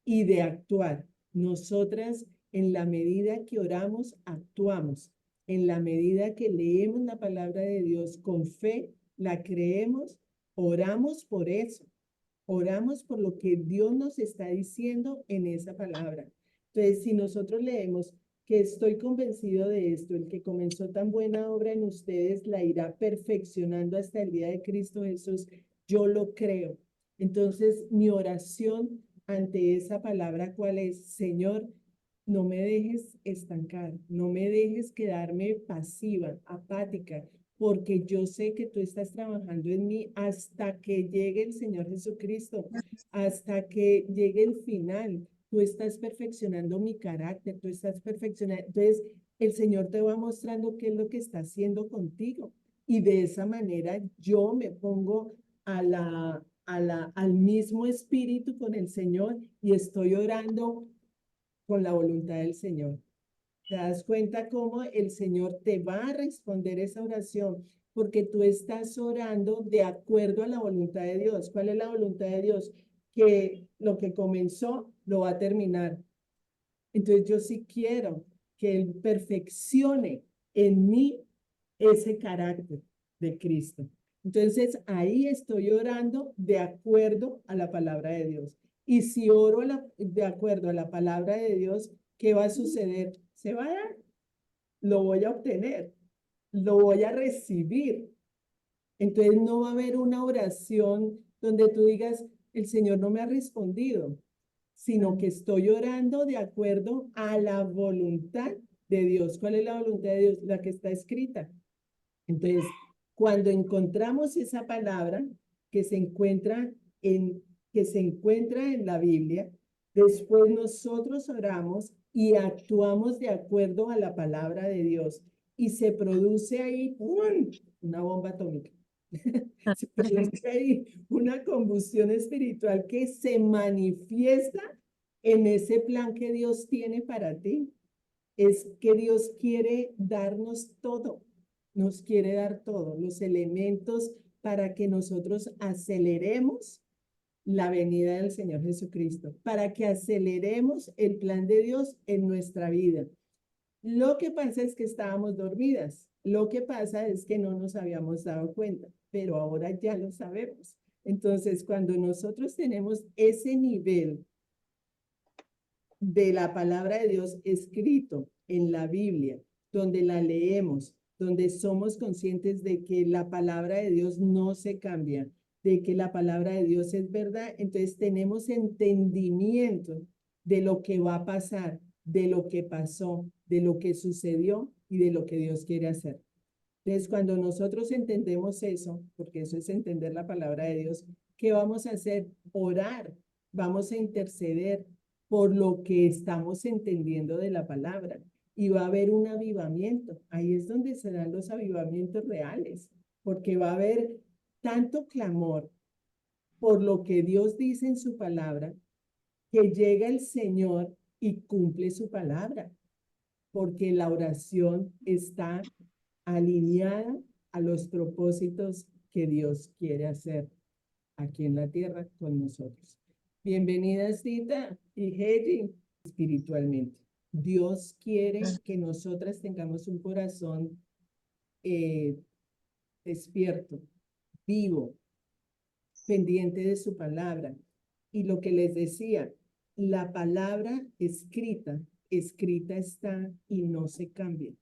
y de actuar. Nosotras, en la medida que oramos, actuamos. En la medida que leemos la palabra de Dios con fe, la creemos, oramos por eso. Oramos por lo que Dios nos está diciendo en esa palabra. Entonces, si nosotros leemos que estoy convencido de esto, el que comenzó tan buena obra en ustedes la irá perfeccionando hasta el día de Cristo Jesús, yo lo creo. Entonces, mi oración ante esa palabra, ¿cuál es? Señor, no me dejes estancar, no me dejes quedarme pasiva, apática, porque yo sé que tú estás trabajando en mí hasta que llegue el Señor Jesucristo, hasta que llegue el final. Tú estás perfeccionando mi carácter, tú estás perfeccionando. Entonces, el Señor te va mostrando qué es lo que está haciendo contigo. Y de esa manera yo me pongo al mismo espíritu con el Señor y estoy orando con la voluntad del Señor. ¿Te das cuenta cómo el Señor te va a responder esa oración? Porque tú estás orando de acuerdo a la voluntad de Dios. ¿Cuál es la voluntad de Dios? Que lo que comenzó lo va a terminar. Entonces yo sí quiero que Él perfeccione en mí ese carácter de Cristo. Entonces ahí estoy orando de acuerdo a la palabra de Dios. Y si oro de acuerdo a la palabra de Dios, ¿qué va a suceder? Se va a dar, lo voy a obtener, lo voy a recibir. Entonces no va a haber una oración donde tú digas, el Señor no me ha respondido, sino que estoy orando de acuerdo a la voluntad de Dios. ¿Cuál es la voluntad de Dios? La que está escrita. Entonces, cuando encontramos esa palabra que se encuentra en la Biblia, después nosotros oramos y actuamos de acuerdo a la palabra de Dios y se produce ahí una bomba atómica. Se produce ahí una combustión espiritual que se manifiesta en ese plan que Dios tiene para ti. Es que Dios quiere darnos todo, nos quiere dar todo, los elementos para que nosotros aceleremos la venida del Señor Jesucristo, para que aceleremos el plan de Dios en nuestra vida. Lo que pasa es que estábamos dormidas, lo que pasa es que no nos habíamos dado cuenta, pero ahora ya lo sabemos. Entonces, cuando nosotros tenemos ese nivel de la palabra de Dios escrito en la Biblia, donde la leemos, donde somos conscientes de que la palabra de Dios no se cambia, de que la palabra de Dios es verdad, entonces tenemos entendimiento de lo que va a pasar, de lo que pasó, de lo que sucedió y de lo que Dios quiere hacer. Entonces, cuando nosotros entendemos eso, porque eso es entender la palabra de Dios, ¿qué vamos a hacer? Orar, vamos a interceder por lo que estamos entendiendo de la palabra. Y va a haber un avivamiento. Ahí es donde se dan los avivamientos reales, porque va a haber tanto clamor por lo que Dios dice en su palabra, que llega el Señor y cumple su palabra, porque la oración está alineada a los propósitos que Dios quiere hacer aquí en la tierra con nosotros. Bienvenidas, Tita y Heidi, espiritualmente. Dios quiere que nosotras tengamos un corazón despierto, vivo, pendiente de su palabra. Y lo que les decía, la palabra escrita está y no se cambia.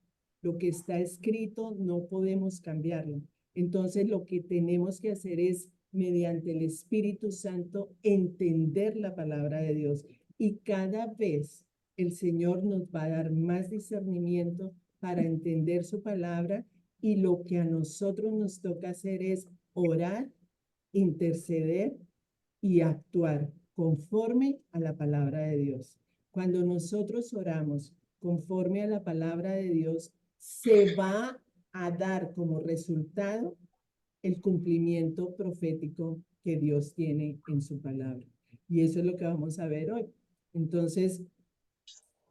Lo que está escrito no podemos cambiarlo. Entonces lo que tenemos que hacer es, mediante el Espíritu Santo, entender la palabra de Dios. Y cada vez el Señor nos va a dar más discernimiento para entender su palabra, y lo que a nosotros nos toca hacer es orar, interceder y actuar conforme a la palabra de Dios. Cuando nosotros oramos conforme a la palabra de Dios, se va a dar como resultado el cumplimiento profético que Dios tiene en su palabra. Y eso es lo que vamos a ver hoy. Entonces,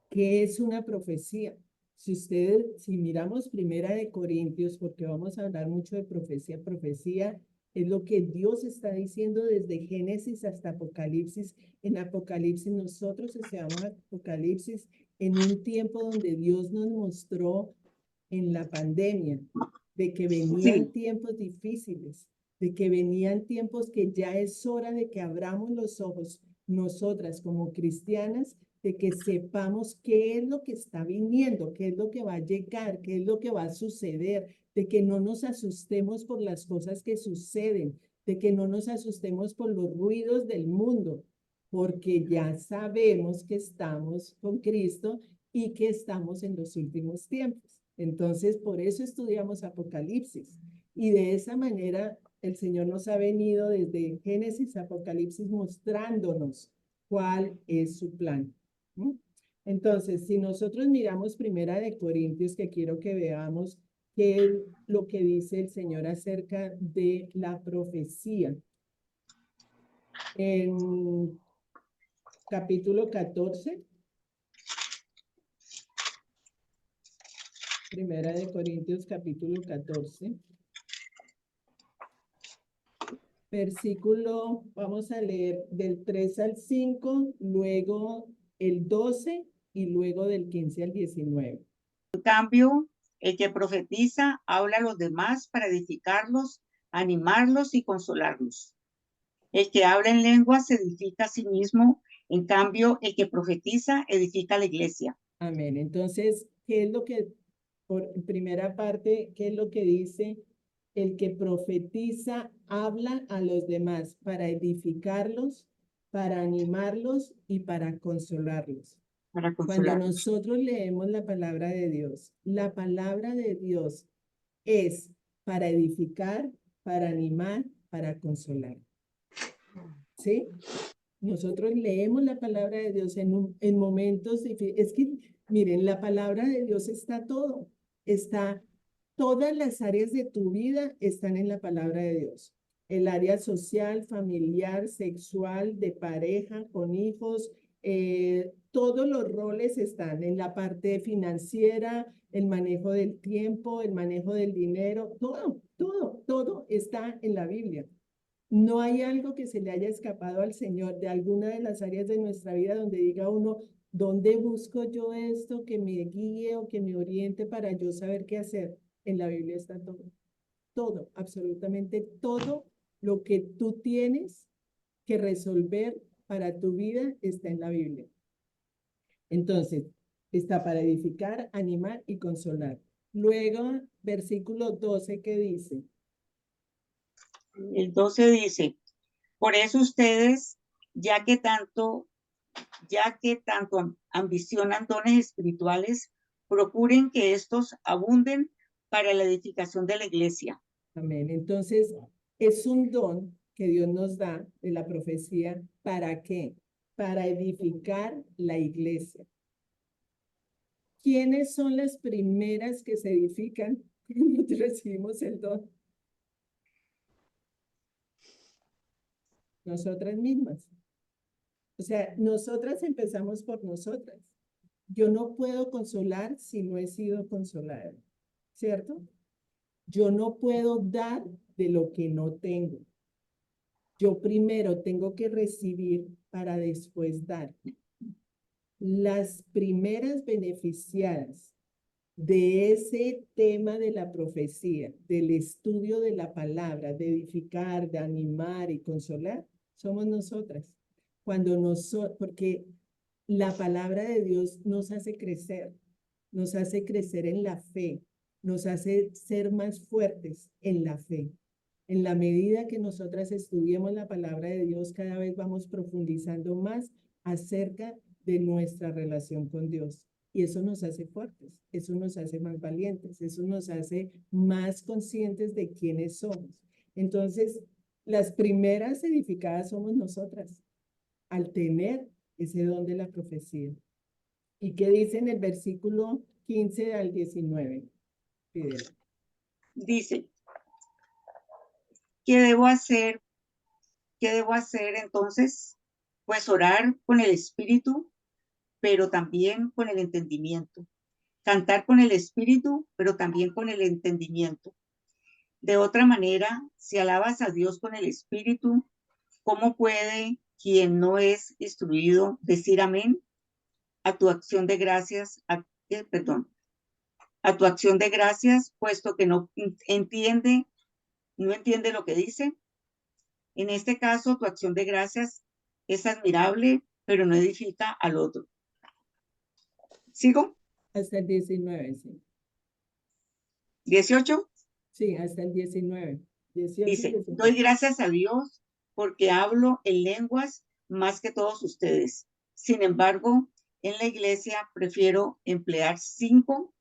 ¿qué es una profecía? Si miramos Primera de Corintios, porque vamos a hablar mucho de profecía, profecía es lo que Dios está diciendo desde Génesis hasta Apocalipsis. En Apocalipsis, nosotros estudiamos Apocalipsis en un tiempo donde Dios nos mostró en la pandemia de que venían tiempos difíciles, de que venían tiempos que ya es hora de que abramos los ojos, nosotras como cristianas, de que sepamos qué es lo que está viniendo, qué es lo que va a llegar, qué es lo que va a suceder, de que no nos asustemos por las cosas que suceden, de que no nos asustemos por los ruidos del mundo, porque ya sabemos que estamos con Cristo y que estamos en los últimos tiempos. Entonces, por eso estudiamos Apocalipsis. Y de esa manera, el Señor nos ha venido desde Génesis a Apocalipsis mostrándonos cuál es su plan. Entonces, si nosotros miramos Primera de Corintios, que quiero que veamos qué es lo que dice el Señor acerca de la profecía. En capítulo 14, Primera de Corintios, capítulo 14. Versículo, vamos a leer del 3 al 5, luego el 12 y luego del 15 al 19. En cambio, el que profetiza habla a los demás para edificarlos, animarlos y consolarlos. El que habla en lengua se edifica a sí mismo. En cambio, el que profetiza edifica a la iglesia. Amén. Entonces, ¿qué es lo que, por primera parte, qué es lo que dice? El que profetiza habla a los demás para edificarlos, para animarlos y para consolarlos. Para Cuando consolarlos. nosotros leemos la palabra de Dios es para edificar, para animar, para consolar. ¿Sí? Nosotros leemos la palabra de Dios en momentos difíciles. Es que, miren, la palabra de Dios está todo. Todas las áreas de tu vida están en la palabra de Dios. El área social, familiar, sexual, de pareja, con hijos, todos los roles están en la parte financiera, el manejo del tiempo, el manejo del dinero, todo está en la Biblia. No hay algo que se le haya escapado al Señor de alguna de las áreas de nuestra vida donde diga uno, ¿dónde busco yo esto que me guíe o que me oriente para yo saber qué hacer? En la Biblia está todo, absolutamente todo lo que tú tienes que resolver para tu vida está en la Biblia. Entonces, está para edificar, animar y consolar. Luego, versículo 12, ¿qué dice? El 12 dice, por eso ustedes, ya que tanto ambicionan dones espirituales, procuren que estos abunden para la edificación de la iglesia. Amén. Entonces, es un don que Dios nos da de la profecía. ¿Para qué? Para edificar la iglesia. ¿Quiénes son las primeras que se edifican cuando recibimos el don? Nosotras mismas. O sea, nosotras empezamos por nosotras. Yo no puedo consolar si no he sido consolada, ¿cierto? Yo no puedo dar de lo que no tengo. Yo primero tengo que recibir para después dar. Las primeras beneficiadas de ese tema de la profecía, del estudio de la palabra, de edificar, de animar y consolar, somos nosotras. Porque la palabra de Dios nos hace crecer en la fe, nos hace ser más fuertes en la fe. En la medida que nosotras estudiemos la palabra de Dios, cada vez vamos profundizando más acerca de nuestra relación con Dios. Y eso nos hace fuertes, eso nos hace más valientes, eso nos hace más conscientes de quiénes somos. Entonces, las primeras edificadas somos nosotras, al tener ese don de la profecía. ¿Y qué dice en el versículo 15 al 19? Fidel. Dice, ¿qué debo hacer? ¿Qué debo hacer entonces? Pues orar con el espíritu, pero también con el entendimiento. Cantar con el espíritu, pero también con el entendimiento. De otra manera, si alabas a Dios con el espíritu, ¿cómo puede quien no es instruido decir amén a tu acción de gracias? A tu acción de gracias, puesto que no entiende lo que dice. En este caso, tu acción de gracias es admirable, pero no edifica al otro. ¿Sigo? Hasta el 19, sí. 18. Sí, hasta el 19. 18 y Dice, 19. doy gracias a Dios porque hablo en lenguas más que todos ustedes. Sin embargo, en la iglesia prefiero emplear 5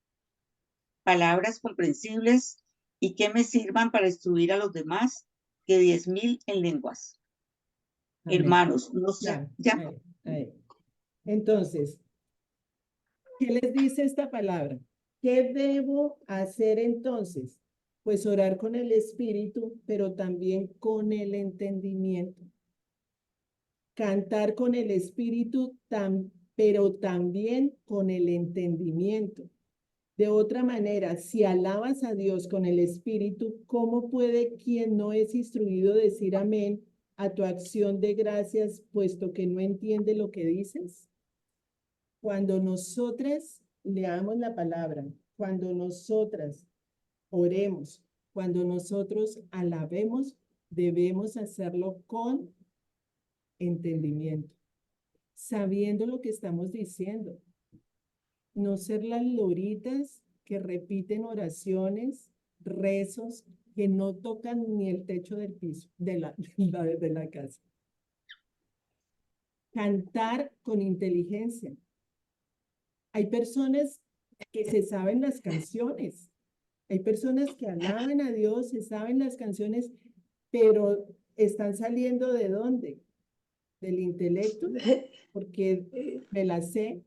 palabras comprensibles y que me sirvan para instruir a los demás que 10,000 en lenguas. Amén. Hermanos, no sé, ya. Ahí. Entonces, ¿qué les dice esta palabra? ¿Qué debo hacer entonces? Pues orar con el espíritu, pero también con el entendimiento. Cantar con el espíritu, pero también con el entendimiento. De otra manera, si alabas a Dios con el espíritu, ¿cómo puede quien no es instruido decir amén a tu acción de gracias, puesto que no entiende lo que dices? Cuando nosotras leamos la palabra, cuando nosotras oremos, cuando nosotros alabemos, debemos hacerlo con entendimiento, sabiendo lo que estamos diciendo. No ser las loritas que repiten oraciones, rezos, que no tocan ni el techo del piso, de la casa. Cantar con inteligencia. Hay personas que se saben las canciones. Hay personas que alaban a Dios, se saben las canciones, pero están saliendo ¿de dónde? Del intelecto, porque me las sé,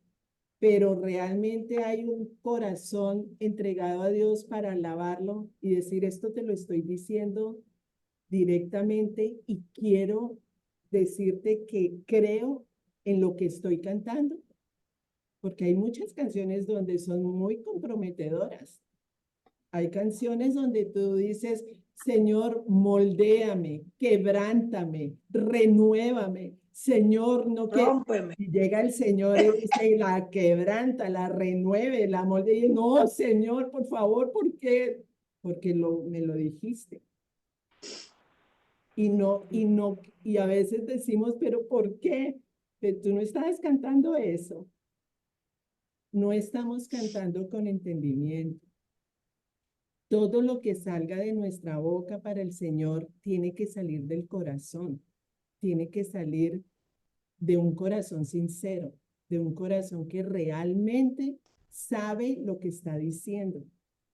pero realmente hay un corazón entregado a Dios para alabarlo y decir, esto te lo estoy diciendo directamente y quiero decirte que creo en lo que estoy cantando, porque hay muchas canciones donde son muy comprometedoras. Hay canciones donde tú dices, Señor, moldéame, quebrántame, renuévame. Señor, no quiero. Rómpeme. Y llega el Señor y la quebranta, la renueve, la molde. Y no, Señor, por favor, ¿por qué? Porque me lo dijiste. Y a veces decimos, pero ¿por qué? Pero tú no estabas cantando eso. No estamos cantando con entendimiento. Todo lo que salga de nuestra boca para el Señor tiene que salir del corazón, tiene que salir de un corazón sincero, de un corazón que realmente sabe lo que está diciendo.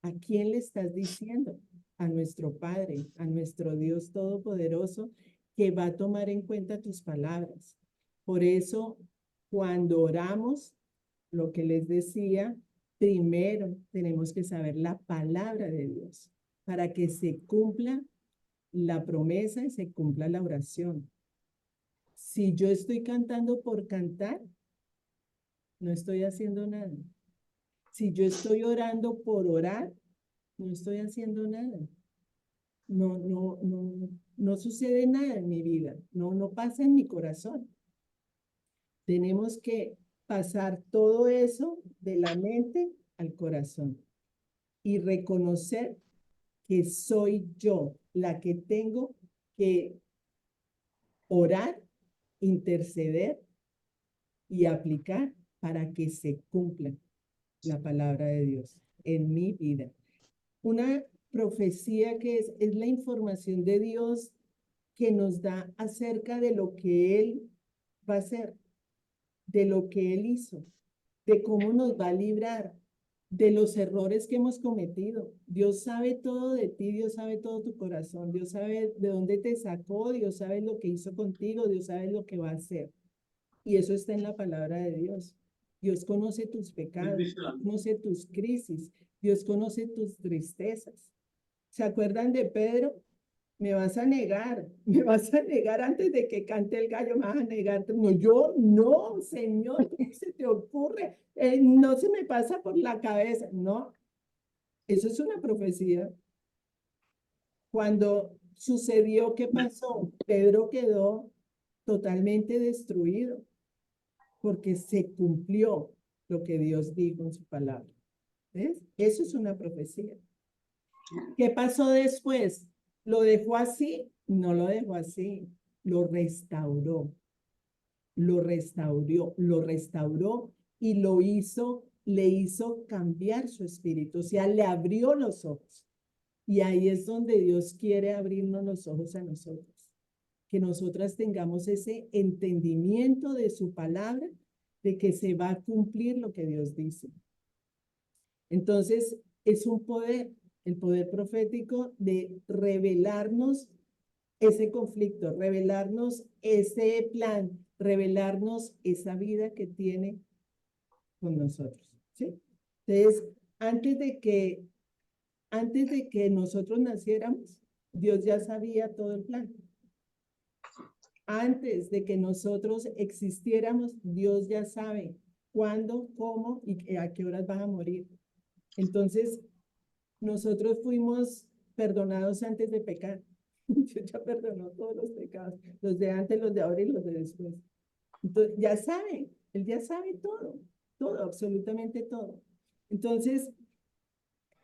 ¿A quién le estás diciendo? A nuestro Padre, a nuestro Dios Todopoderoso, que va a tomar en cuenta tus palabras. Por eso, cuando oramos, lo que les decía, primero tenemos que saber la palabra de Dios para que se cumpla la promesa y se cumpla la oración. Si yo estoy cantando por cantar, no estoy haciendo nada. Si yo estoy orando por orar, no estoy haciendo nada. No sucede nada en mi vida. No pasa en mi corazón. Tenemos que pasar todo eso de la mente al corazón y reconocer que soy yo la que tengo que orar, interceder y aplicar para que se cumpla la palabra de Dios en mi vida. Una profecía que es la información de Dios que nos da acerca de lo que Él va a hacer, de lo que Él hizo, de cómo nos va a librar, de los errores que hemos cometido. Dios sabe todo de ti, Dios sabe todo tu corazón, Dios sabe de dónde te sacó, Dios sabe lo que hizo contigo, Dios sabe lo que va a hacer. Y eso está en la palabra de Dios. Dios conoce tus pecados, Dios conoce tus crisis, Dios conoce tus tristezas. ¿Se acuerdan de Pedro? Me vas a negar antes de que cante el gallo, me vas a negar. No, yo no, Señor, ¿cómo se te ocurre? No se me pasa por la cabeza. No, eso es una profecía. Cuando sucedió, ¿qué pasó? Pedro quedó totalmente destruido porque se cumplió lo que Dios dijo en su palabra. ¿Ves? Eso es una profecía. ¿Qué pasó después? ¿Lo dejó así? No lo dejó así. Lo restauró. Lo restauró y le hizo cambiar su espíritu. O sea, le abrió los ojos. Y ahí es donde Dios quiere abrirnos los ojos a nosotros. Que nosotras tengamos ese entendimiento de su palabra, de que se va a cumplir lo que Dios dice. Entonces, es un poder, el poder profético de revelarnos ese conflicto, revelarnos ese plan, revelarnos esa vida que tiene con nosotros, ¿sí? Entonces, antes de que nosotros naciéramos, Dios ya sabía todo el plan. Antes de que nosotros existiéramos, Dios ya sabe cuándo, cómo y a qué horas vas a morir. Entonces, nosotros fuimos perdonados antes de pecar. Dios ya perdonó todos los pecados, los de antes, los de ahora y los de después. Entonces, ya sabe, Él ya sabe todo, todo, absolutamente todo. Entonces,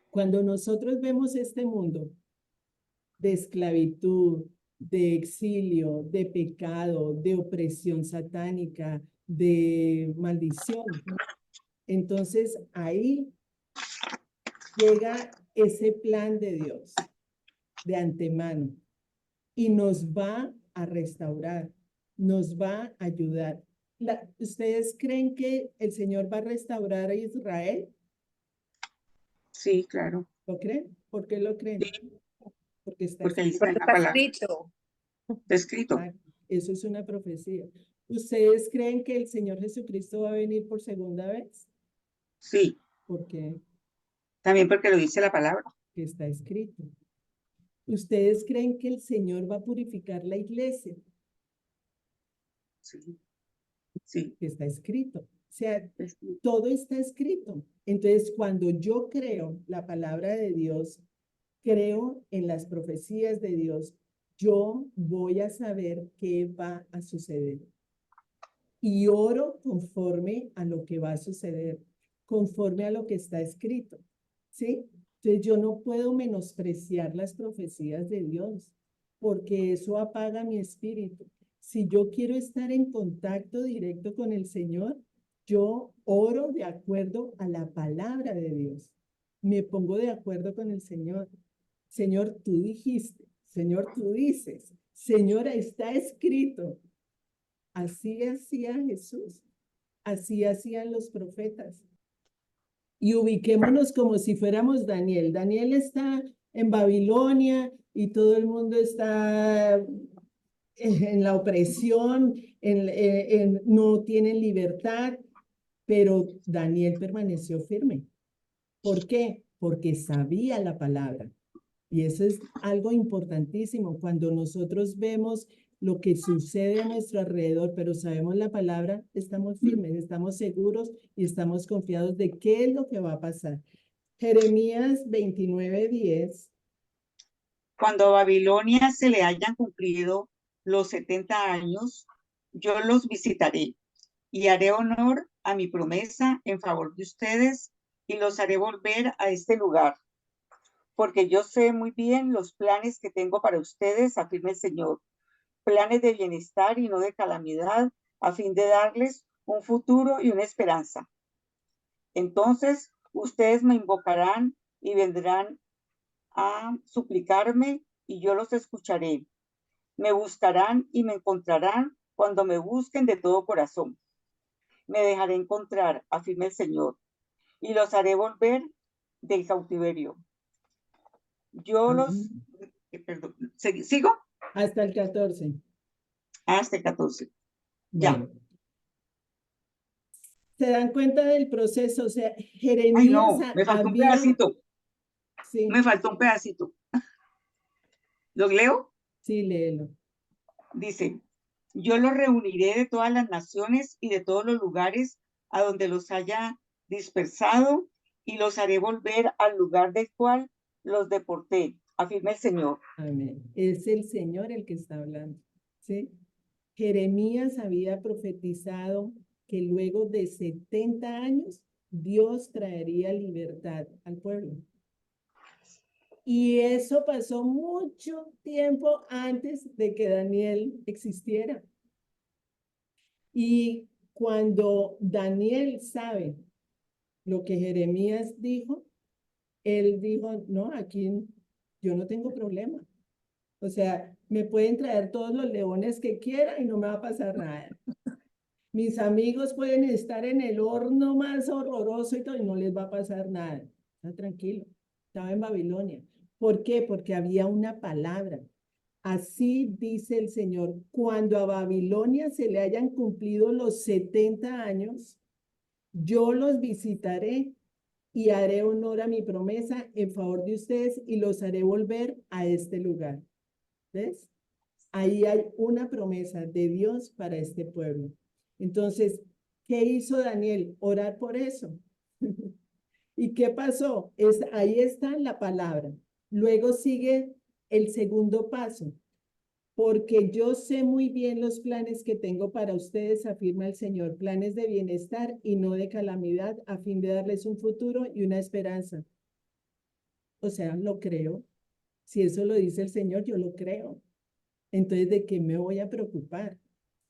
cuando nosotros vemos este mundo de esclavitud, de exilio, de pecado, de opresión satánica, de maldición, entonces ahí llega ese plan de Dios de antemano y nos va a restaurar, nos va a ayudar. ¿Ustedes creen que el Señor va a restaurar a Israel? Sí, claro. ¿Lo creen? ¿Por qué lo creen? Porque está Porque ahí escrito. está en la Está palabra. escrito. Está escrito. Eso es una profecía. ¿Ustedes creen que el Señor Jesucristo va a venir por segunda vez? Sí, ¿Por qué? también porque lo dice la palabra. Que está escrito. ¿Ustedes creen que el Señor va a purificar la iglesia? Sí, sí. Que está escrito. O sea, Es- todo está escrito. Entonces, cuando yo creo la palabra de Dios, creo en las profecías de Dios, yo voy a saber qué va a suceder. Y oro conforme a lo que va a suceder, conforme a lo que está escrito, ¿sí? Entonces yo no puedo menospreciar las profecías de Dios, porque eso apaga mi espíritu. Si yo quiero estar en contacto directo con el Señor, yo oro de acuerdo a la palabra de Dios. Me pongo de acuerdo con el Señor. Señor, tú dijiste, Señor, tú dices, Señora, está escrito. Así hacía Jesús, así hacían los profetas. Y ubiquémonos como si fuéramos Daniel. Daniel está en Babilonia y todo el mundo está en la opresión, no tienen libertad, pero Daniel permaneció firme. ¿Por qué? Porque sabía la palabra. Y eso es algo importantísimo. Cuando nosotros vemos lo que sucede a nuestro alrededor, pero sabemos la palabra, estamos firmes, estamos seguros y estamos confiados de qué es lo que va a pasar. Jeremías 29:10. Cuando a Babilonia se le hayan cumplido los 70 años, yo los visitaré y haré honor a mi promesa en favor de ustedes y los haré volver a este lugar, porque yo sé muy bien los planes que tengo para ustedes, afirma el Señor, planes de bienestar y no de calamidad, a fin de darles un futuro y una esperanza. Entonces ustedes me invocarán y vendrán a suplicarme y yo los escucharé. Me buscarán y me encontrarán cuando me busquen de todo corazón. Me dejaré encontrar, afirma el Señor, y los haré volver del cautiverio. Yo los, perdón, ¿sigo? Hasta el 14. Hasta el 14. Ya. Bueno, ¿se dan cuenta del proceso? O sea, Ay, Jeremías no, me faltó un había, pedacito. sí, Me faltó un pedacito. ¿Lo leo? sí, léelo. Dice, yo los reuniré de todas las naciones y de todos los lugares a donde los haya dispersado y los haré volver al lugar del cual los deporté, afirma el Señor. Amén. Es el Señor el que está hablando, ¿sí? Jeremías había profetizado que luego de 70 años Dios traería libertad al pueblo. Y eso pasó mucho tiempo antes de que Daniel existiera. Y cuando Daniel sabe lo que Jeremías dijo, él dijo, no, aquí yo no tengo problema. O sea, me pueden traer todos los leones que quieran y no me va a pasar nada. Mis amigos pueden estar en el horno más horroroso y todo y no les va a pasar nada. Está tranquilo. Estaba en Babilonia. ¿Por qué? Porque había una palabra. Así dice el Señor, cuando a Babilonia se le hayan cumplido los 70 años, yo los visitaré y haré honor a mi promesa en favor de ustedes y los haré volver a este lugar. ¿Ves? Ahí hay una promesa de Dios para este pueblo. Entonces, ¿qué hizo Daniel? Orar por eso. ¿Y qué pasó? Ahí está la palabra. Luego sigue el segundo paso. Porque yo sé muy bien los planes que tengo para ustedes, afirma el Señor, planes de bienestar y no de calamidad, a fin de darles un futuro y una esperanza. O sea, lo creo. Si eso lo dice el Señor, yo lo creo. Entonces, ¿de qué me voy a preocupar?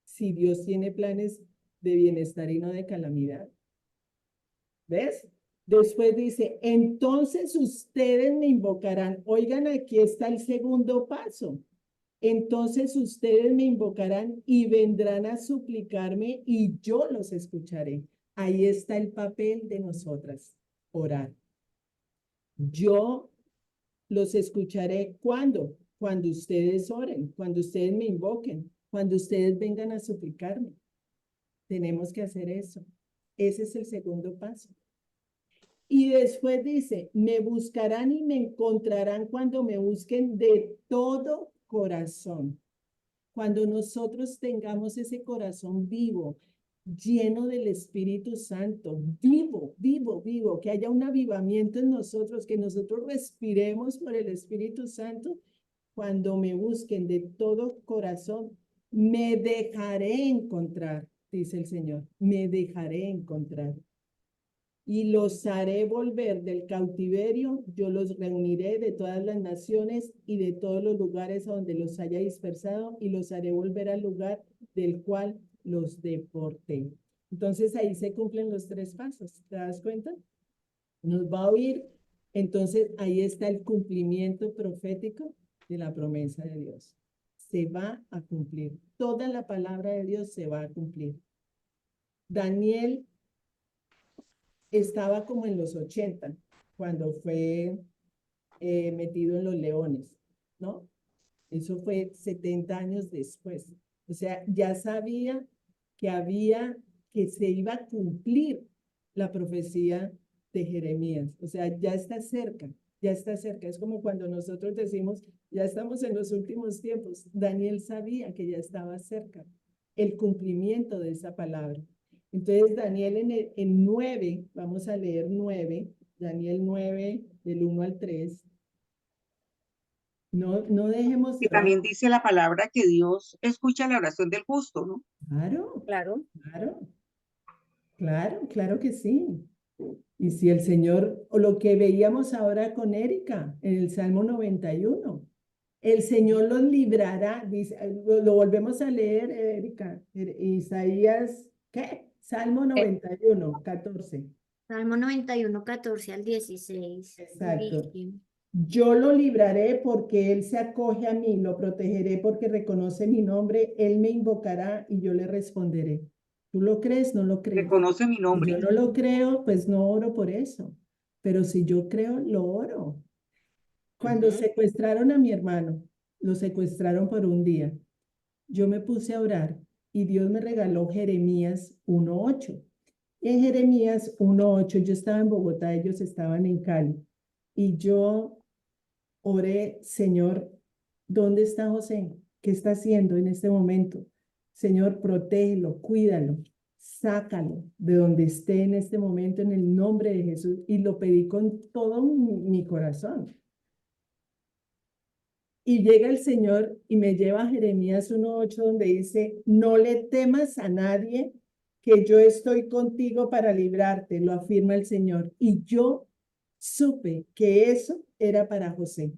Si Dios tiene planes de bienestar y no de calamidad. ¿Ves? Después dice, entonces ustedes me invocarán. Oigan, aquí está el segundo paso. Entonces ustedes me invocarán y vendrán a suplicarme y yo los escucharé. Ahí está el papel de nosotras, orar. Yo los escucharé ¿cuándo? Cuando ustedes oren, cuando ustedes me invoquen, cuando ustedes vengan a suplicarme. Tenemos que hacer eso. Ese es el segundo paso. Y después dice, me buscarán y me encontrarán cuando me busquen de todo corazón. Cuando nosotros tengamos ese corazón vivo, lleno del Espíritu Santo, vivo, vivo, vivo, que haya un avivamiento en nosotros, que nosotros respiremos por el Espíritu Santo, cuando me busquen de todo corazón, me dejaré encontrar, dice el Señor, me dejaré encontrar. Y los haré volver del cautiverio, yo los reuniré de todas las naciones y de todos los lugares a donde los haya dispersado y los haré volver al lugar del cual los deporté. Entonces ahí se cumplen los tres pasos, ¿te das cuenta? Nos va a oír, entonces ahí está el cumplimiento profético de la promesa de Dios. Se va a cumplir, toda la palabra de Dios se va a cumplir. Daniel estaba como en los 80, cuando fue metido en los leones, ¿no? Eso fue 70 años después. O sea, ya sabía que se iba a cumplir la profecía de Jeremías. O sea, ya está cerca, ya está cerca. Es como cuando nosotros decimos, ya estamos en los últimos tiempos. Daniel sabía que ya estaba cerca el cumplimiento de esa palabra. Entonces, Daniel en 9, vamos a leer 9, Daniel 9, del 1 al 3. No dejemos de Que orar. también dice la palabra que Dios escucha la oración del justo, ¿no? Claro, Claro. claro, claro que sí. Y si el Señor, o lo que veíamos ahora con Erika, en el Salmo 91, el Señor los librará, dice, lo volvemos a leer, Erika, Isaías, ¿qué? Salmo 91, 14. Salmo 91, 14 al 16. Exacto. Dice, Yo lo libraré porque él se acoge a mí, lo protegeré porque reconoce mi nombre, él me invocará y yo le responderé. ¿Tú lo crees? ¿No lo crees? Reconoce mi Si nombre. yo no lo creo, pues no oro por eso. Pero si yo creo, lo oro. Cuando Ujú. secuestraron a mi hermano, lo secuestraron por un día. Yo me puse a orar y Dios me regaló Jeremías 1:8. Y en Jeremías 1:8 yo estaba en Bogotá, ellos estaban en Cali. Y yo oré, Señor, ¿dónde está José? ¿Qué está haciendo en este momento? Señor, protégelo, cuídalo, sácalo de donde esté en este momento en el nombre de Jesús. Y lo pedí con todo mi corazón. Y llega el Señor y me lleva a Jeremías 1:8 donde dice, no le temas a nadie, que yo estoy contigo para librarte, lo afirma el Señor. Y yo supe que eso era para José.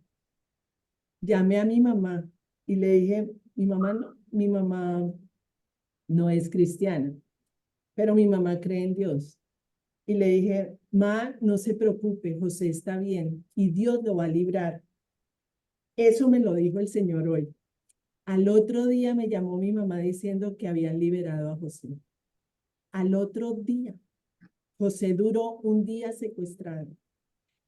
Llamé a mi mamá y le dije, mi mamá no es cristiana, pero mi mamá cree en Dios. Y le dije, ma, no se preocupe, José está bien y Dios lo va a librar. Eso me lo dijo el Señor hoy. Al otro día me llamó mi mamá diciendo que habían liberado a José. Al otro día, José duró un día secuestrado.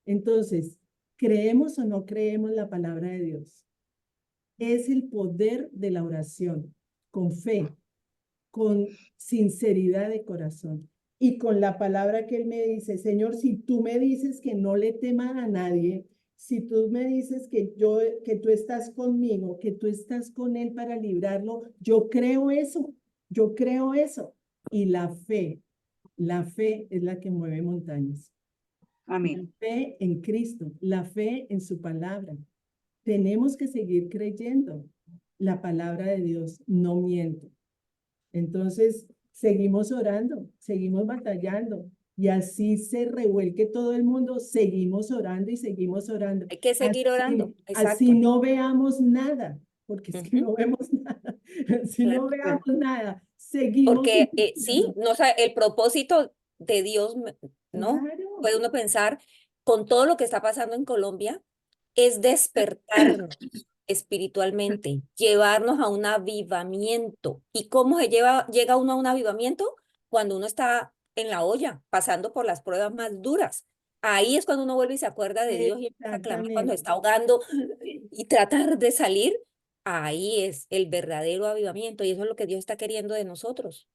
Entonces, ¿creemos o no creemos la palabra de Dios? Es el poder de la oración, con fe, con sinceridad de corazón y con la palabra que Él me dice, Señor, si tú me dices que no le tema a nadie, si tú me dices que tú estás conmigo, que tú estás con Él para librarlo, yo creo eso, yo creo eso. Y la fe es la que mueve montañas. La Amén. fe en Cristo, la fe en su palabra. Tenemos que seguir creyendo. La palabra de Dios no miente. Entonces, seguimos orando, seguimos batallando y así se revuelque todo el mundo, seguimos orando y seguimos orando. Hay que seguir orando. Así Exacto. no veamos nada, porque es que Ujú. no vemos nada. Si Claro. no veamos nada, seguimos Porque sí, insistiendo. no, o sea, el propósito de Dios, ¿no? Claro, Puede uno pensar, con todo lo que está pasando en Colombia, es despertarnos espiritualmente, llevarnos a un avivamiento. ¿Y cómo llega uno a un avivamiento? Cuando uno está en la olla, pasando por las pruebas más duras. Ahí es cuando uno vuelve y se acuerda de Dios y empieza a clamar cuando exactamente. está ahogando y tratar de salir. Ahí es el verdadero avivamiento y eso es lo que Dios está queriendo de nosotros.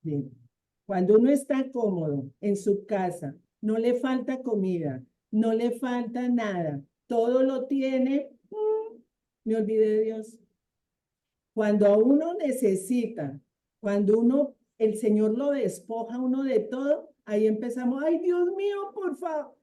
Bien. Cuando uno está cómodo en su casa, no le falta comida, no le falta nada, todo lo tiene, me olvidé de Dios. Cuando a uno necesita, cuando el Señor lo despoja a uno de todo, ahí empezamos, ay Dios mío, por favor.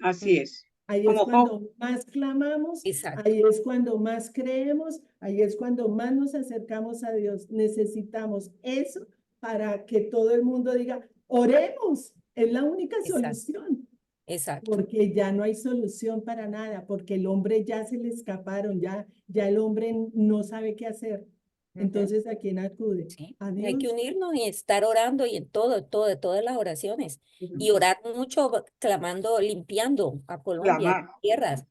Así es. Ahí es Como Job. cuando más clamamos, Exacto. ahí es cuando más creemos, ahí es cuando más nos acercamos a Dios. Necesitamos eso para que todo el mundo diga, oremos, es la única Exacto. solución, Exacto. porque ya no hay solución para nada, porque el hombre ya se le escaparon, ya el hombre no sabe qué hacer. Ujú. Entonces, ¿a quién acude? Sí, A hay que Dios. unirnos y estar orando y en todas las oraciones. Y orar mucho, clamando, limpiando a Colombia, Clamar. tierras,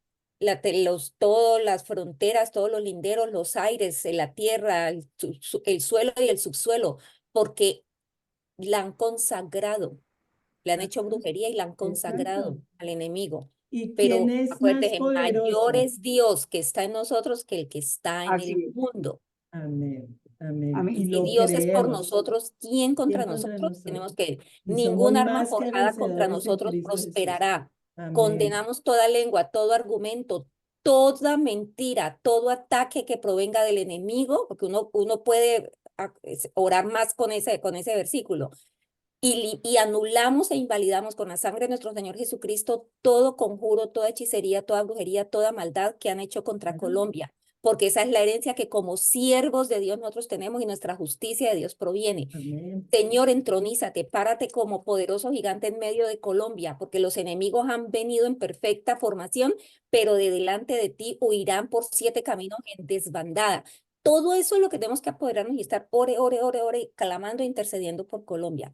todas las fronteras, todos los linderos, los aires, la tierra, el suelo y el subsuelo, porque la han consagrado le han hecho brujería y la han consagrado Exacto. al enemigo. ¿Y quién Pero es más acuérdate, poderoso? mayor es Dios que está en nosotros que el que está en Así el es. mundo. Amén, amén. Amén. Y Si lo Dios es por creemos. nosotros, ¿quién ¿Quién contra contra nosotros? Tenemos nosotros? que, Y somos ningún arma más que forjada contra vencedores en nosotros Cristo Jesús. prosperará. Amén. Condenamos toda lengua, todo argumento, toda mentira, todo ataque que provenga del enemigo, porque uno puede orar más con ese versículo. Y anulamos e invalidamos con la sangre de nuestro Señor Jesucristo todo conjuro, toda hechicería, toda brujería, toda maldad que han hecho contra Claro. Colombia, porque esa es la herencia que como siervos de Dios nosotros tenemos y nuestra justicia de Dios proviene. Amén. Señor, entronízate, párate como poderoso gigante en medio de Colombia, porque los enemigos han venido en perfecta formación, pero de delante de ti huirán por 7 caminos en desbandada. Todo eso es lo que tenemos que apoderarnos y estar ore, clamando e intercediendo por Colombia.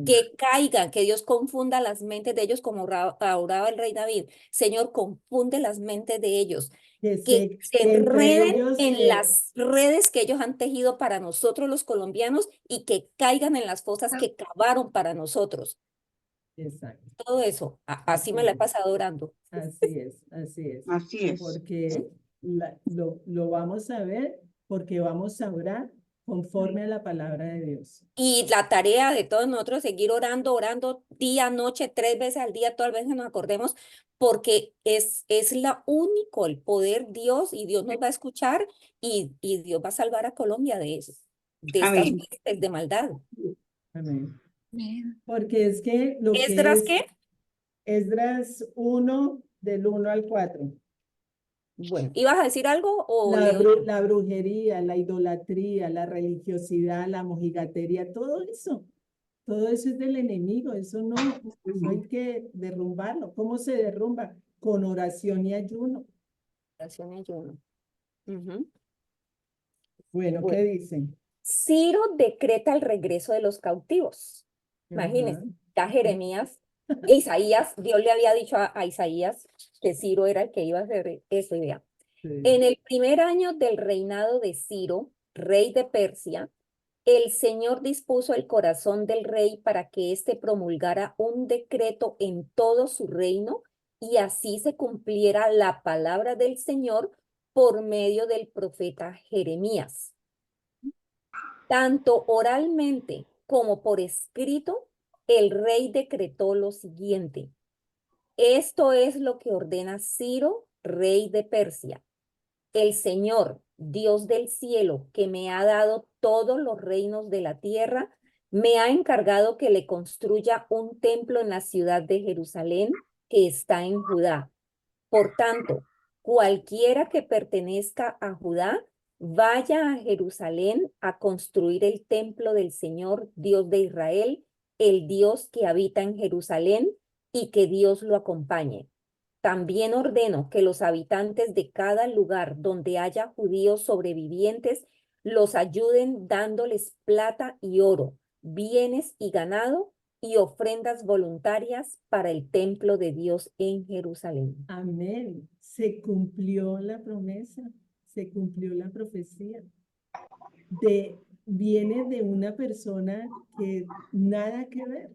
Que caigan, que Dios confunda las mentes de ellos como oraba el rey David. Señor, confunde las mentes de ellos. Que se entre enreden ellos en las redes que ellos han tejido para nosotros los colombianos y que caigan en las fosas que cavaron para nosotros. Exacto. Todo eso, así me la he pasado orando. Así es, así es. Así es. Porque lo vamos a ver, porque vamos a orar conforme a la palabra de Dios. Y la tarea de todos nosotros es seguir orando día, noche, 3 veces al día, todas las veces que nos acordemos, porque es la único, el poder Dios, y Dios nos va a escuchar y Dios va a salvar a Colombia de estas Amén. huestes de maldad. Amén. Amén. Porque es que lo que ¿Esdras es qué? Esdras 1, del 1 al 4. Bueno, ¿ibas a decir algo o leo? La brujería, la idolatría, la religiosidad, la mojigatería, todo eso es del enemigo, eso hay que derrumbarlo. ¿Cómo se derrumba? Con oración y ayuno. Oración y ayuno. Ujú. Bueno, ¿qué dicen? Ciro decreta el regreso de los cautivos. Imagínense, Ajá. ya Jeremías, Isaías, Dios le había dicho a Isaías que Ciro era el que iba a hacer eso. Y vea, Sí. en el primer año del reinado de Ciro, rey de Persia, el Señor dispuso el corazón del rey para que éste promulgara un decreto en todo su reino y así se cumpliera la palabra del Señor por medio del profeta Jeremías. Tanto oralmente como por escrito, el rey decretó lo siguiente. Esto es lo que ordena Ciro, rey de Persia. El Señor, Dios del cielo, que me ha dado todos los reinos de la tierra, me ha encargado que le construya un templo en la ciudad de Jerusalén, que está en Judá. Por tanto, cualquiera que pertenezca a Judá, vaya a Jerusalén a construir el templo del Señor, Dios de Israel, el Dios que habita en Jerusalén, y que Dios lo acompañe. También ordeno que los habitantes de cada lugar donde haya judíos sobrevivientes los ayuden dándoles plata y oro, bienes y ganado y ofrendas voluntarias para el templo de Dios en Jerusalén. Amén. Se cumplió la promesa, se cumplió la profecía. Viene de una persona que nada que ver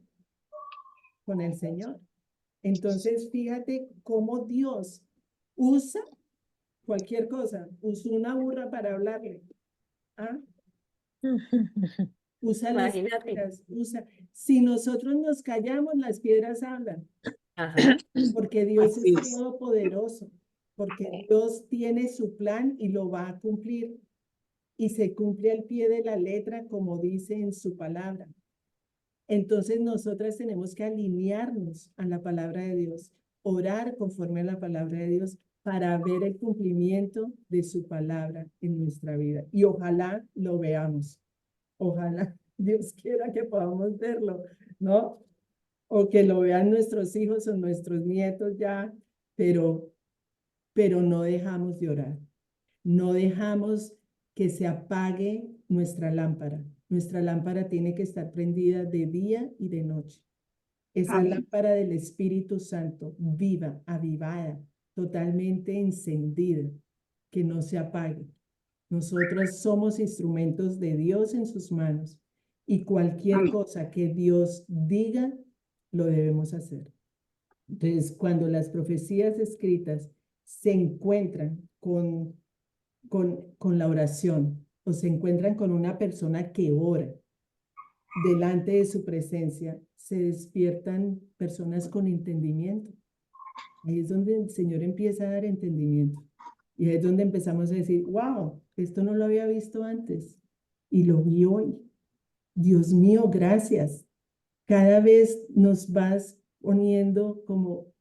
con el Señor. Entonces, fíjate cómo Dios usa cualquier cosa. Usó una burra para hablarle. ¿Ah? Usa las Imagínate. piedras, Si nosotros nos callamos, las piedras hablan. Ajá. Porque Dios Así es es. todopoderoso. Porque Dios tiene su plan y lo va a cumplir. Y se cumple al pie de la letra como dice en su palabra. Entonces nosotras tenemos que alinearnos a la palabra de Dios, orar conforme a la palabra de Dios para ver el cumplimiento de su palabra en nuestra vida. Y ojalá lo veamos. Ojalá Dios quiera que podamos verlo, ¿no? O que lo vean nuestros hijos o nuestros nietos ya, pero no dejamos de orar. No dejamos que se apague nuestra lámpara. Nuestra lámpara tiene que estar prendida de día y de noche. Esa Amén. lámpara del Espíritu Santo, viva, avivada, totalmente encendida, que no se apague. Nosotros somos instrumentos de Dios en sus manos y cualquier Amén. cosa que Dios diga, lo debemos hacer. Entonces, cuando las profecías escritas se encuentran con la oración o se encuentran con una persona que ora delante de su presencia, se despiertan personas con entendimiento. Ahí es donde el Señor empieza a dar entendimiento. Y ahí es donde empezamos a decir, wow, esto no lo había visto antes y lo vi hoy. Dios mío, gracias. Cada vez nos vas poniendo como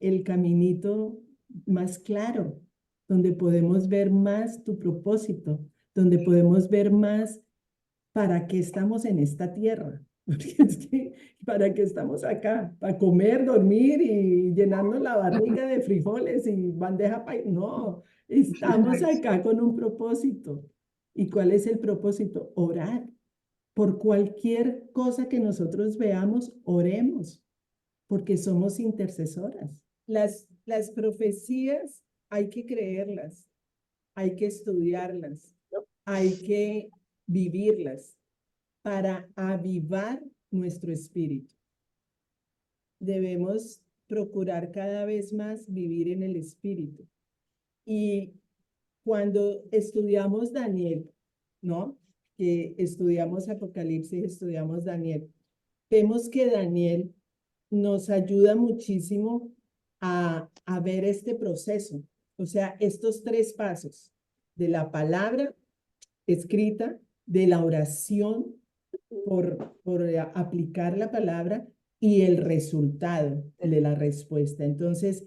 el caminito más claro, donde podemos ver más tu propósito, donde podemos ver más para qué estamos en esta tierra. Porque es que, ¿para qué estamos acá? ¿Para comer, dormir y llenarnos la barriga de frijoles y bandeja paisa? No, estamos acá con un propósito. ¿Y cuál es el propósito? Orar. Por cualquier cosa que nosotros veamos, oremos, porque somos intercesoras. Las profecías hay que creerlas, hay que estudiarlas, hay que vivirlas para avivar nuestro espíritu. Debemos procurar cada vez más vivir en el espíritu. Y cuando estudiamos Daniel, ¿no? Que estudiamos Apocalipsis, estudiamos Daniel, vemos que Daniel nos ayuda muchísimo a ver este proceso. O sea, estos tres pasos de la palabra escrita, de la oración por aplicar la palabra y el resultado de la respuesta. Entonces,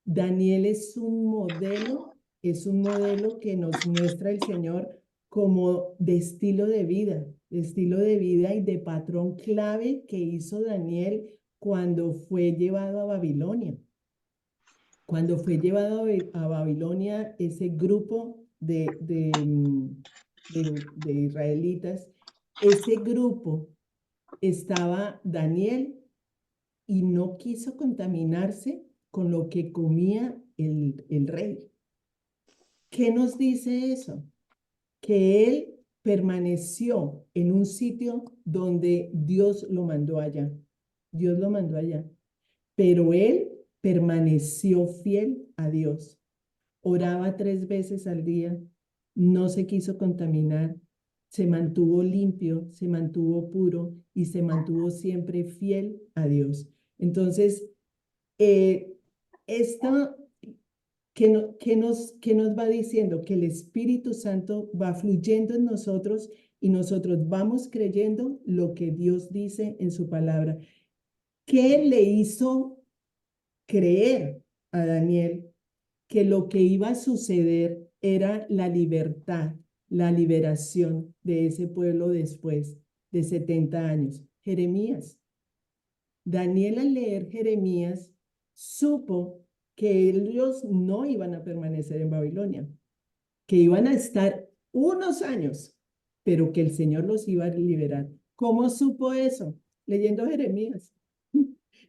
Daniel es un modelo que nos muestra el Señor como de estilo de vida y de patrón clave que hizo Daniel cuando fue llevado a Babilonia. Cuando fue llevado a Babilonia, ese grupo de israelitas, ese grupo estaba Daniel y no quiso contaminarse con lo que comía el rey. ¿Qué nos dice eso? Que él permaneció en un sitio donde Dios lo mandó allá. Dios lo mandó allá. Pero él permaneció fiel a Dios. Oraba 3 veces al día, no se quiso contaminar, se mantuvo limpio, se mantuvo puro y se mantuvo siempre fiel a Dios. Entonces, esto que nos va diciendo que el Espíritu Santo va fluyendo en nosotros y nosotros vamos creyendo lo que Dios dice en su palabra. ¿Qué le hizo creer a Daniel que lo que iba a suceder era la libertad, la liberación de ese pueblo después de 70 años? Jeremías. Daniel, al leer Jeremías, supo que ellos no iban a permanecer en Babilonia, que iban a estar unos años, pero que el Señor los iba a liberar. ¿Cómo supo eso? Leyendo Jeremías.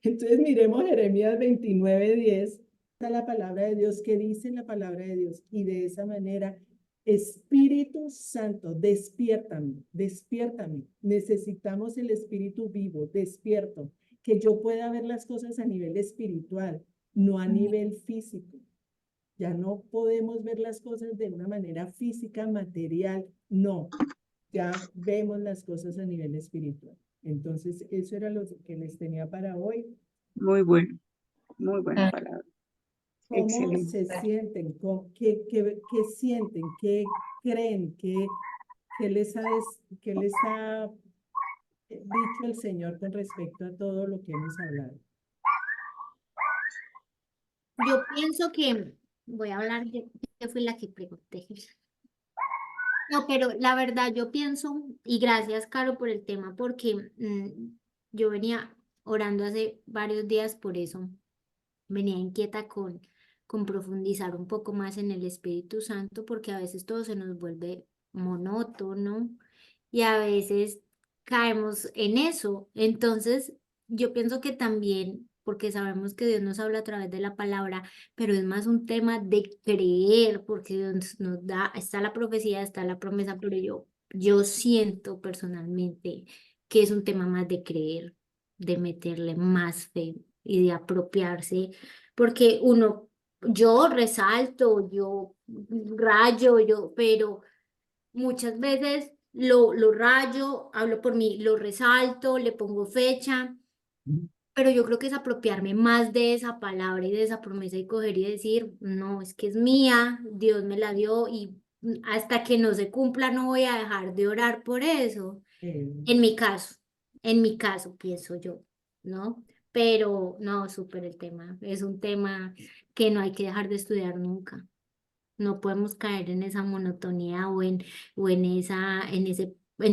Entonces miremos Jeremías 29:10, está la palabra de Dios, que dice la palabra de Dios, y de esa manera, Espíritu Santo, despiértame, despiértame. Necesitamos el Espíritu vivo, despierto, que yo pueda ver las cosas a nivel espiritual, no a nivel físico. Ya no podemos ver las cosas de una manera física, material, no. Ya vemos las cosas a nivel espiritual. Entonces, eso era lo que les tenía para hoy. Muy buena palabra. ¿Cómo Excelente. se sienten? ¿Qué sienten? ¿Qué creen? ¿Qué les ha dicho el Señor con respecto a todo lo que hemos hablado? Yo pienso que voy a hablar yo fui la que pregunté. No, pero la verdad yo pienso, y gracias, Caro, por el tema, porque yo venía orando hace varios días por eso. Venía inquieta con profundizar un poco más en el Espíritu Santo, porque a veces todo se nos vuelve monótono y a veces caemos en eso. Entonces, yo pienso que también, porque sabemos que Dios nos habla a través de la palabra, pero es más un tema de creer, porque Dios nos da, está la profecía, está la promesa, pero yo siento personalmente que es un tema más de creer. de meterle más fe y de apropiarse, porque yo resalto, yo rayo, pero muchas veces lo rayo, hablo por mí, lo resalto, le pongo fecha, pero yo creo que es apropiarme más de esa palabra y de esa promesa y coger y decir, no, es que es mía, Dios me la dio y hasta que no se cumpla no voy a dejar de orar por eso. En mi caso, pienso yo, ¿no? Pero no, súper el tema, es un tema que no hay que dejar de estudiar nunca. No podemos caer en esa monotonía o en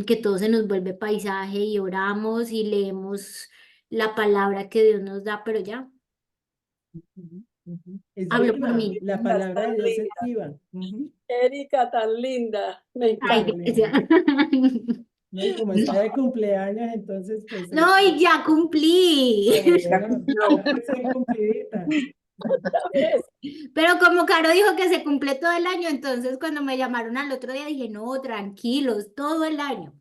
que todo se nos vuelve paisaje y oramos y leemos la palabra que Dios nos da, pero ya, Es hablo por viva, mí. la palabra de Dios es viva. Erika, tan linda. Me Ay, encanta. gracias. No, y como está de cumpleaños, entonces pues No, y ya cumplí. bueno, es ser cumplidita. Pero como Caro dijo que se cumple todo el año, entonces cuando me llamaron al otro día dije, no, tranquilos, todo el año.